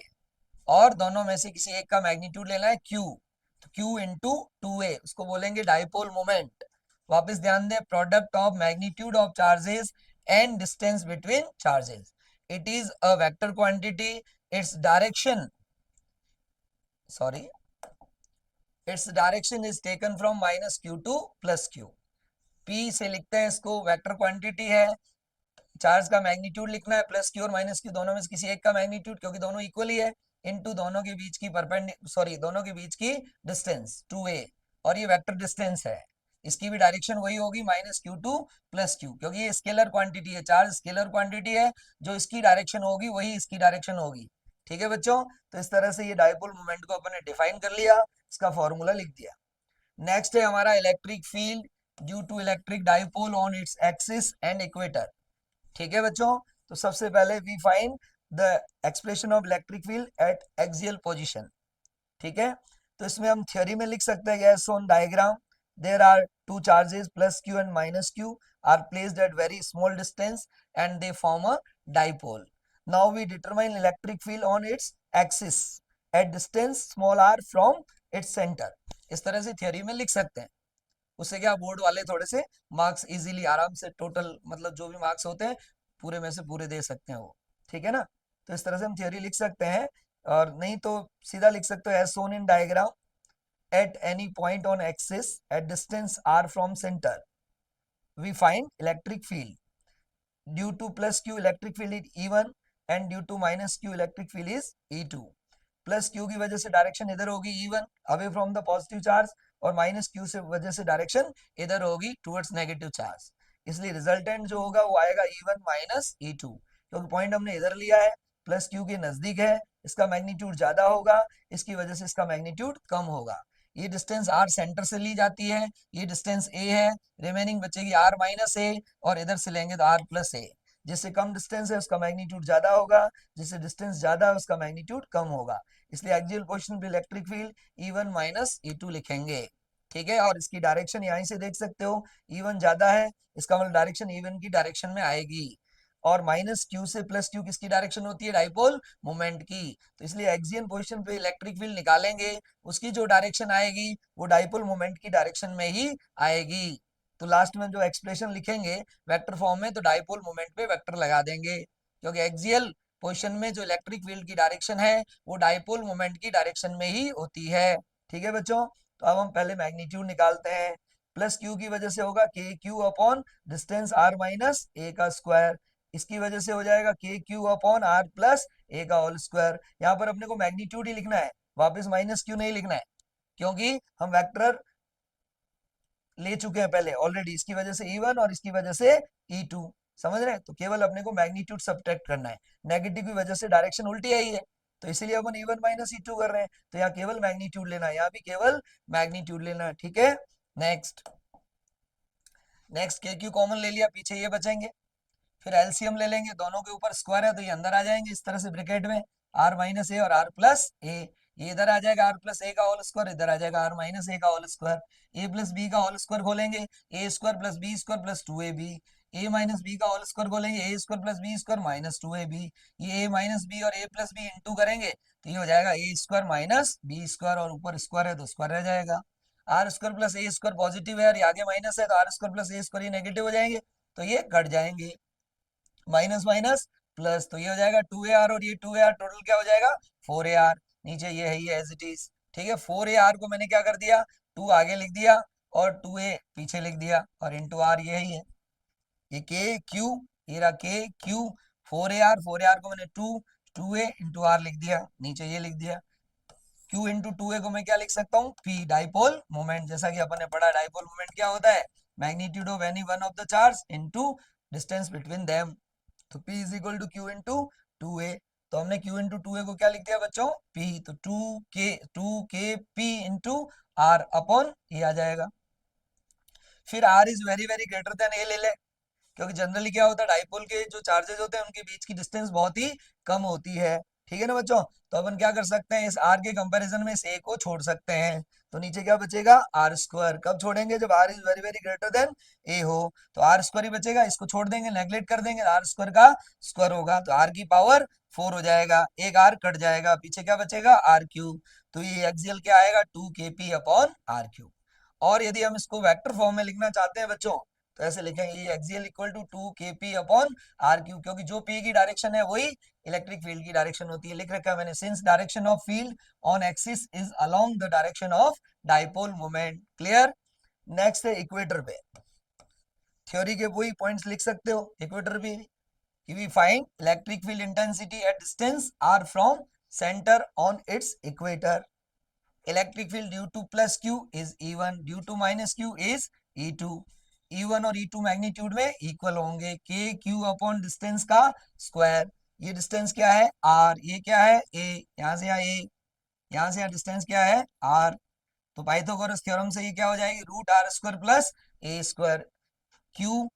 और दोनों में से किसी एक का मैग्नीट्यूड लेना है q, तो q इंटू 2a, उसको बोलेंगे डाइपोल मोमेंट। वापस ध्यान दें, product of magnitude of charges and distance between charges, it is a vector quantity, its direction sorry its direction is taken from minus Q two plus Q. p से लिखते हैं इसको, vector quantity है, charge का magnitude लिखना है, plus Q और minus Q दोनों में से किसी एक का मैग्नीट्यूड, क्योंकि दोनों इक्वल ही है, इनटू दोनों के बीच की दोनों के बीच की डिस्टेंस 2a, और ये वेक्टर डिस्टेंस है, इसकी भी डायरेक्शन वही होगी minus Q two plus Q, क्योंकि ये स्केलर क्वांटिटी है, चार्ज स्केलर क्वांटिटी है, जो इसकी डायरेक्शन होगी वही इसकी डायरेक्शन होगी। ठीक है बच्चों, तो इस तरह से ये डाइपोल मोमेंट को अपन ने डिफाइन कर लिया, इसका फॉर्मूला लिख दिया। नेक्स्ट है हमारा electric field due to electric dipole on its axis and equator. ठीक है बच्चों, तो सबसे पहले we find the expression of electric field at axial position. ठीक है, तो इसमें हम थ्योरी में लिख सकते हैं, as on diagram there are two charges plus Q and minus Q are placed at very small distance and they form a dipole. Now we determine electric field on its axis at distance small r from its centre. इस तरह से theory में लिख सकते हैं। उससे क्या board वाले थोड़े से मार्क्स इजीली आराम से टोटल मतलब जो भी मार्क्स होते हैं पूरे में से पूरे दे सकते हैं वो। ठीक है ना। तो इस तरह से हम थ्योरी लिख सकते हैं। और नहीं तो सीधा लिख सकते हो as shown in diagram at any point on axis at distance r from centre we find electric field due to plus q electric field is E1 and due to minus q electric field is E2। Plus q की वजह से direction इधर होगी E1 away from the positive charge और minus q से वजह से direction इधर होगी टुवर्ड्स नेगेटिव चार्ज। इसलिए रिजल्टेंट जो होगा वो आएगा E1 माइनस E2 क्योंकि पॉइंट हमने इधर लिया है प्लस q के नजदीक है इसका मैग्नीट्यूड ज्यादा होगा इसकी वजह से इसका मैग्नीट्यूड कम होगा। ये डिस्टेंस r सेंटर से ली जाती है ये डिस्टेंस a है रिमेनिंग बचेगी r माइनस a और इधर से लेंगे तो r प्लस a। जिससे कम डिस्टेंस है उसका मैग्नीट्यूड ज्यादा होगा जिससे डिस्टेंस ज्यादा है उसका मैग्नीट्यूड कम होगा। इसलिए एक्सियल पोजीशन पे electric field E1 minus E2 लिखेंगे। ठीक है। और इसकी डायरेक्शन यहीं से देख सकते हो E1 ज्यादा है इसका मतलब डायरेक्शन E1 की डायरेक्शन में आएगी। और माइनस q से प्लस q किसकी डायरेक्शन होती है डाइपोल मोमेंट की। तो इसलिए एक्सियल पोजीशन पे इलेक्ट्रिक फील्ड निकालेंगे उसकी जो डायरेक्शन आएगी वो डाइपोल मोमेंट की डायरेक्शन में ही आएगी। तो लास्ट में जो एक्सप्रेशन लिखेंगे वेक्टर फॉर्म में तो डाइपोल मोमेंट पे वेक्टर लगा देंगे क्योंकि एक्सियल पोजीशन में जो इलेक्ट्रिक फील्ड की डायरेक्शन है वो डाइपोल मोमेंट की डायरेक्शन में ही होती है। ठीक है बच्चों। तो अब हम पहले मैग्नीट्यूड निकालते हैं। प्लस क्यू की वजह से होगा K Q upon distance R minus A का स्क्वायर। इसकी वजह से हो जाएगा के Q upon R plus A का होल स्क्वायर। यहाँ पर अपने को मैग्नीट्यूड ही लिखना है वापस माइनस क्यू नहीं लिखना है क्योंकि हम वेक्टर ले चुके हैं पहले ऑलरेडी इसकी वजह से E1 और इसकी वजह से E2। समझ रहे हैं। तो केवल अपने को मैग्नीट्यूड सब्ट्रैक्ट करना है नेगेटिव की वजह से डायरेक्शन उल्टी आई है तो इसीलिए अपन E1 माइनस E2 कर रहे हैं। तो यहाँ केवल मैग्नीट्यूड लेना है यहाँ भी केवल मैग्नीट्यूड लेना है। ठीक है। नेक्स्ट नेक्स्ट के क्यू कॉमन ले लिया पीछे ये बचेंगे फिर एलसीएम ले लेंगे दोनों के ऊपर स्क्वायर है तो ये अंदर आ जाएंगे इस तरह से ब्रैकेट में आर माइनस ए और आर प्लस ए। ये इधर आ जाएगा आर प्लस ए का होल स्क्वायर इधर आ जाएगा आर माइनस ए का whole square. A plus B का होल स्क्वायर खोलेंगे A square plus B square plus two A B. A minus B का होल स्क्वायर खोलेंगे A square plus B square minus two A B. ये A minus B और ए plus B into करेंगे तो ये हो जाएगा A square minus B square और ऊपर स्क्वायर है तो स्क्वायर रह जाएगा। आर स्क्वायर प्लस ए स्क्वायर पॉजिटिव है और ये आगे माइनस है तो आर स्क्वायर प्लस ए स्क्वायर ये नेगेटिव हो जाएंगे तो ये कट जाएंगे माइनस माइनस प्लस तो ये हो जाएगा 2ar और ये 2ar टोटल क्या हो जाएगा 4ar। नीचे ये है ये एज इट इज। ठीक है 4ar को मैंने क्या कर दिया 2 आगे लिख दिया और 2a पीछे लिख दिया और इंटू आर ये ही है ये के क्यू ये रहा के क्यू 4ar को मैंने 2a इंटू आर लिख दिया नीचे ये लिख दिया। q इंटू टू ए को मैं क्या लिख सकता हूँ p डाइपोल मोमेंट जैसा कि अपन ने पढ़ा डाइपोल मोमेंट क्या होता है magnitude of any one of the charge into distance between them. तो P is equal to q into two a. तो हमने Q इंटू टू ए को क्या लिख दिया बच्चों P तो टू के P इंटू आर अपॉन ये आ जाएगा। फिर R is very very greater than a ले ले क्योंकि जनरली क्या होता है डाइपोल के जो चार्जेस होते हैं उनके बीच की डिस्टेंस बहुत ही कम होती है। ठीक है ना बच्चों। तो अपन क्या कर सकते हैं इस आर के कंपैरिजन में इस ए को छोड़ सकते हैं तो नीचे क्या बचेगा आर स्क्वायर। कब छोड़ेंगे जब r is very very greater than a हो तो आर स्क्वायर ही बचेगा इसको छोड़ देंगे नेग्लेक्ट कर देंगे आर स्क्वायर का स्क्वायर होगा तो आर की पावर 4 हो जाएगा एक आर कट जाएगा पीछे क्या बचेगा आर क्यूब। तो ये एक्सियल क्या आएगा 2 kp अपॉन आर क्यूब। और यदि हम इसको वेक्टर फॉर्म में लिखना चाहते हैं बच्चों तो ऐसे लिखेंगे ये axial equal to 2 kp upon r cube क्योंकि जो p की डायरेक्शन है वही इलेक्ट्रिक फील्ड की डायरेक्शन होती है लिख रखा है मैंने since direction of field on axis is along the direction of dipole moment. Clear. Next है इक्वेटर पे थ्योरी के वही पॉइंट्स लिख सकते हो इक्वेटर पे कि we find electric field intensity at distance r from centre on its equator. Electric field due to plus q is E1 due to minus q is E2। E1 और E2 magnitude में equal होंगे k Q upon distance का square. ये distance क्या है r ये क्या है a यहाँ से यहाँ a यहाँ से यहाँ डिस्टेंस क्या है r। तो पाइथागोरस थ्योरम से ये क्या हो जाएगी रूट आर स्क्वायर प्लस ए स्क्वायर। क्यू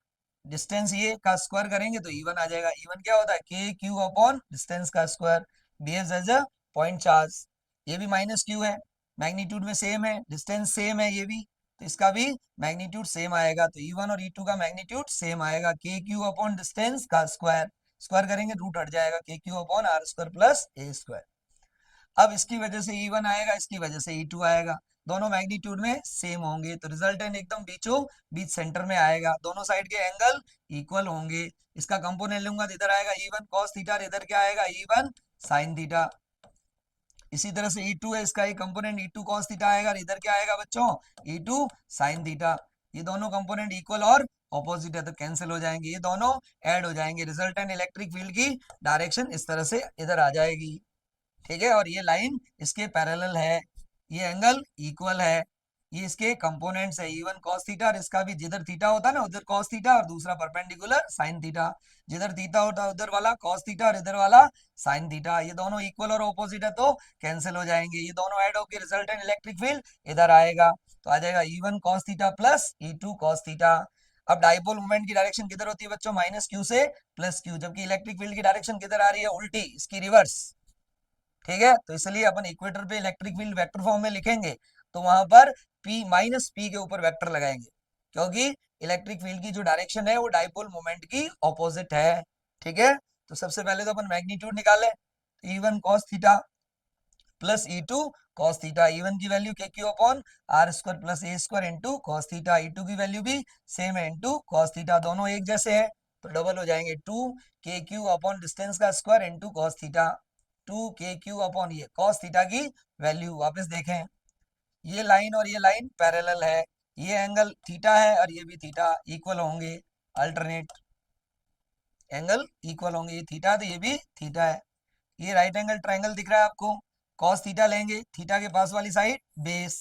डिस्टेंस ये का स्क्वायर करेंगे तो E1 आ जाएगा। E1 क्या होता है के क्यू अपॉन डिस्टेंस का square behaves as a point charge. ये भी माइनस क्यू है मैग्नीट्यूड में सेम है डिस्टेंस सेम है ये भी तो इसका भी मैग्नीट्यूड सेम आएगा तो E1 और E2 का मैग्नीट्यूड सेम आएगा के क्यू अपॉन डिस्टेंस का स्क्वायर। स्क्वायर करेंगे रूट हट जाएगा के Q upon r square plus ए स्क्वायर। अब इसकी वजह से E1 आएगा, इसकी वजह से E2 आएगा, दोनों मैग्नीट्यूड में सेम होंगे, तो रिजल्टेंट एकदम बीचों बीच सेंटर में आएगा, दोनों साइड के एंगल इक्वल होंगे। इसका कंपोनेंट लूंगा तो इधर आएगा E1 cos थीटा, इधर क्या आएगा E1 sin थीटा। इसी तरह से E2 है, इसका एक कंपोनेंट E2 cos थीटा आएगा, इधर क्या आएगा बच्चों E2 sin थीटा। ये दोनों कंपोनेंट इक्वल और ऑपोजिट है तो कैंसिल हो जाएंगे, ये दोनों ऐड हो जाएंगे, रिजल्टेंट इलेक्ट्रिक फील्ड की डायरेक्शन इस तरह से इधर आ जाएगी। ठीक है, और ये लाइन इसके पैरेलल है, ये एंगल इक्वल है, ये इसके कंपोनेंट्स है E1 cos थीटा, और इसका भी जिधर थीटा होता है ना उधर cos थीटा, और दूसरा परपेंडिकुलर sin थीटा, जिधर थीटा होता है उधर वाला cos थीटा और इधर वाला sin थीटा, ये दोनों इक्वल और ऑपोजिट है तो कैंसिल हो जाएंगे, ये दोनों ऐड होकर रिजल्टेंट इलेक्ट्रिक फील्ड इधर आएगा, तो आ जाएगा E1 cos theta plus E2 cos theta. अब डाइपोल मोमेंट की डायरेक्शन किधर होती है बच्चों, माइनस क्यू से प्लस क्यू, जबकि इलेक्ट्रिक फील्ड की डायरेक्शन किधर आ रही है, उल्टी, इसकी रिवर्स। ठीक है, तो इसलिए अपन इक्वेटर पे इलेक्ट्रिक फील्ड वेक्टर फॉर्म में लिखेंगे तो वहां पर P माइनस पी के ऊपर वेक्टर लगाएंगे, क्योंकि इलेक्ट्रिक फील्ड की जो डायरेक्शन है वो डाइपोल मोमेंट की ऑपोजिट है। ठीक है, तो सबसे पहले तो अपन मैग्नीट्यूड निकाले, E1 cos theta plus E2 cos theta, E1 की value k Q upon r square plus ए square into cos theta, E2 की वैल्यू भी सेम है इंटू कॉस थीटा, दोनों एक जैसे हैं तो डबल हो जाएंगे, 2 के क्यू अपॉन डिस्टेंस का स्क्वायर इंटू कॉस थीटा, 2 के क्यू अपॉन ये कॉस थीटा की वैल्यू। वापस देखें, ये लाइन और ये लाइन पैरेलल है, ये एंगल थीटा है और ये भी थीटा, इक्वल होंगे, अल्टरनेट एंगल इक्वल होंगे, ये थीटा तो ये भी थीटा है। ये राइट एंगल ट्राइंगल दिख रहा है आपको, cos थीटा लेंगे, थीटा के पास वाली साइड बेस,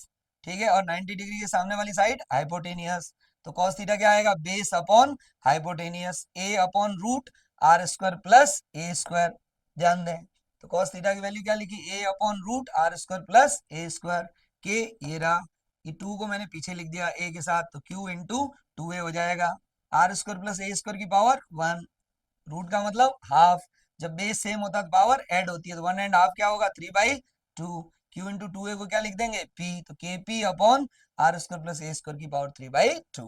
ठीक है, और 90 डिग्री के सामने वाली साइड हाइपोटेनियस, तो cos थीटा क्या आएगा, base upon hypotenuse, a upon root r square plus A square. ध्यान दें, तो cos थीटा की वैल्यू क्या लिखी, a upon root r square plus A square, के ये रहा, ये 2 को मैंने पीछे लिख दिया a के साथ, तो q इंटू 2a हो जाएगा, आर स्क्वायर प्लस ए स्क्वायर की पावर 1, रूट का मतलब हाफ, जब बेस सेम होता है तो पावर ऐड होती है, तो 1.5 क्या होगा, 3/2, क्यू इंटू 2a को क्या लिख देंगे p, तो k p upon r square plus ए स्क्वायर की पावर 3/2।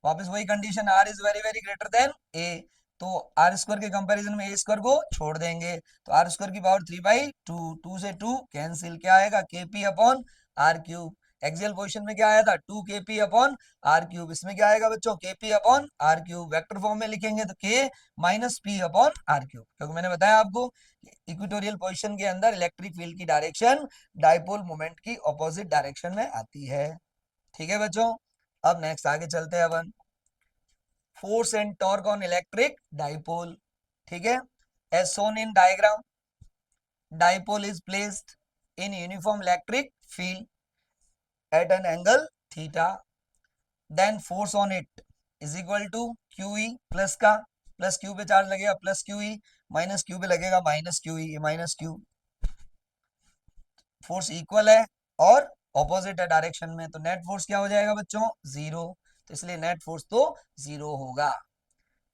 वापस वही condition, r is very very greater than a, तो आर स्क्वायर के कंपैरिजन में ए स्क्वायर को छोड़ देंगे, तो आर स्क्वायर की पावर 3/2, 2 से 2 कैंसिल, क्या आएगा k p upon r cube, axial position में क्या आया था 2 के पी अपॉन आर क्यूब, इसमें क्या आएगा बच्चों k p upon r cube, vector form में लिखेंगे तो k minus p upon r cube, क्योंकि मैंने बताया आपको इक्वेटोरियल पोजीशन के अंदर इलेक्ट्रिक फील्ड की डायरेक्शन डाइपोल मोमेंट की ऑपोजिट डायरेक्शन में आती है। ठीक है बच्चों, अब नेक्स्ट आगे चलते हैं अपन, force and torque on electric dipole. ठीक है, as shown in diagram, dipole is placed in uniform electric field at an angle theta, then force on it is equal to QE, plus का plus Q पे charge लगेगा plus QE, minus Q पे लगेगा minus QE, ये minus Q, force equal है और opposite है direction में, तो नेट फोर्स क्या हो जाएगा बच्चों, जीरो, तो इसलिए नेट फोर्स तो जीरो होगा।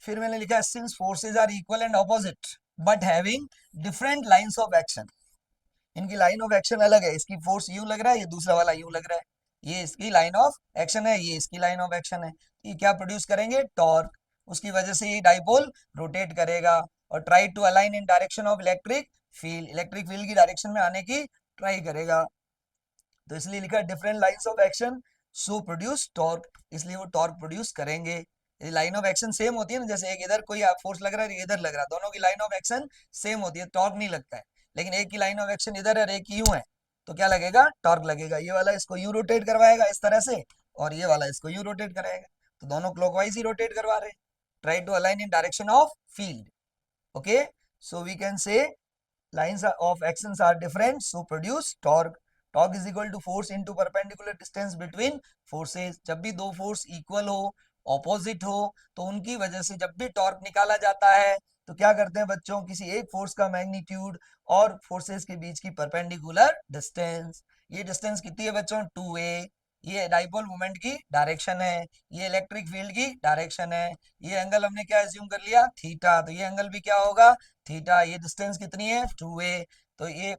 फिर मैंने लिखा since forces are equal and opposite but having different lines of action, इनकी लाइन ऑफ एक्शन अलग है, इसकी फोर्स यूं लग रहा है, ये दूसरा वाला यूं लग रहा है, ये इसकी लाइन ऑफ एक्शन है, ये इसकी लाइन ऑफ एक्शन है, ये क्या प्रोड्यूस करेंगे, टॉर्क, उसकी वजह से ये डाइपोल रोटेट करेगा और try to align in direction of electric field, electric field की डायरेक्शन में आने की ट्राई करेगा, तो इसलिए लिखा different lines of action so produce torque, इसलिए वो टॉर्क प्रोड्यूस करेंगे। यदि लाइन ऑफ एक्शन सेम होती है ना, जैसे एक इधर कोई फोर्स लग रहा है इधर लग रहा है, दोनों की लाइन ऑफ एक्शन सेम होती है, टॉर्क नहीं लगता है, लेकिन एक की लाइन ऑफ एक्शन इधर है और एक की यूं है, तो क्या लगेगा, टॉर्क लगेगा, ये वाला इसको यू रोटेट करवाएगा इस तरह से और ये वाला इसको यू रोटेट कराएगा, तो दोनों क्लॉकवाइज ही रोटेट करवा रहे हैं, try to align in direction of field. Okay, so we can say lines of actions are different so produce torque is equal to force into perpendicular distance between forces, जब भी दो force equal हो opposite हो तो उनकी वजह से जब भी टॉर्क निकाला जाता है तो क्या करते हैं बच्चों, किसी एक फोर्स का मैग्नीट्यूड और फोर्सेस के बीच की परपेंडिकुलर डिस्टेंस, ये डिस्टेंस कितनी है बच्चों 2a, ये डाइपोल मोमेंट की डायरेक्शन है, ये इलेक्ट्रिक फील्ड की डायरेक्शन है, ये एंगल हमने क्या एज्यूम कर लिया थीटा, तो ये एंगल भी क्या होगा थीटा, ये डिस्टेंस कितनी है 2a, तो ये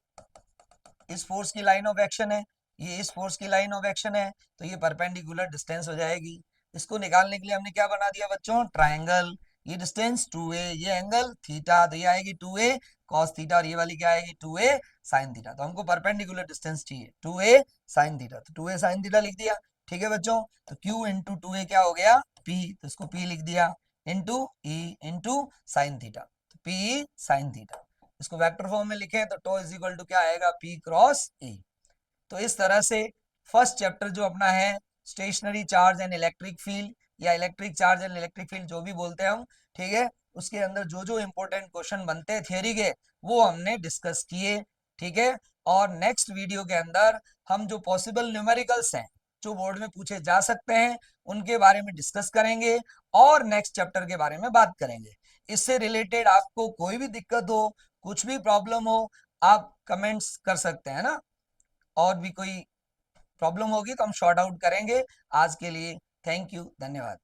इस फोर्स की लाइन ऑफ एक्शन है, ये इस फोर्स की लाइन ऑफ एक्शन है, तो ये परपेंडिकुलर डिस्टेंस हो जाएगी। इसको निकालने के लिए हमने क्या बना दिया बच्चों, ट्रायंगल, ये डिस्टेंस 2a, ये एंगल थीटा, तो ये आएगी 2a cos थीटा और ये वाली क्या आएगी 2a साइन थीटा। तो हमको परपेंडिकुलर डिस्टेंस चाहिए 2a साइन थीटा, तो 2a साइन थीटा लिख दिया। ठीक है बच्चों, तो q इंटू 2a क्या हो गया p, तो इसको p लिख दिया, into e into sine theta, तो p साइन थीटा। इसको वेक्टर फॉर्म में लिखें तो टो इज इक्वल टू क्या आएगा, p क्रॉस e। तो इस तरह से फर्स्ट चैप्टर जो अपना है stationary charge and electric field, या electric charge and electric field जो भी बोलते हैं हम, ठीक है, उसके अंदर जो जो इंपॉर्टेंट क्वेश्चन बनते हैं थियोरी के वो हमने डिस्कस किए। ठीक है, और नेक्स्ट वीडियो के अंदर हम जो पॉसिबल न्यूमेरिकल्स हैं जो बोर्ड में पूछे जा सकते हैं उनके बारे में डिस्कस करेंगे और नेक्स्ट चैप्टर के बारे में बात करेंगे। इससे रिलेटेड आपको कोई भी दिक्कत हो, कुछ भी प्रॉब्लम हो, आप कमेंट्स कर सकते हैं ना, और भी कोई प्रॉब्लम होगी तो हम शॉर्ट आउट करेंगे। आज के लिए थैंक यू, धन्यवाद।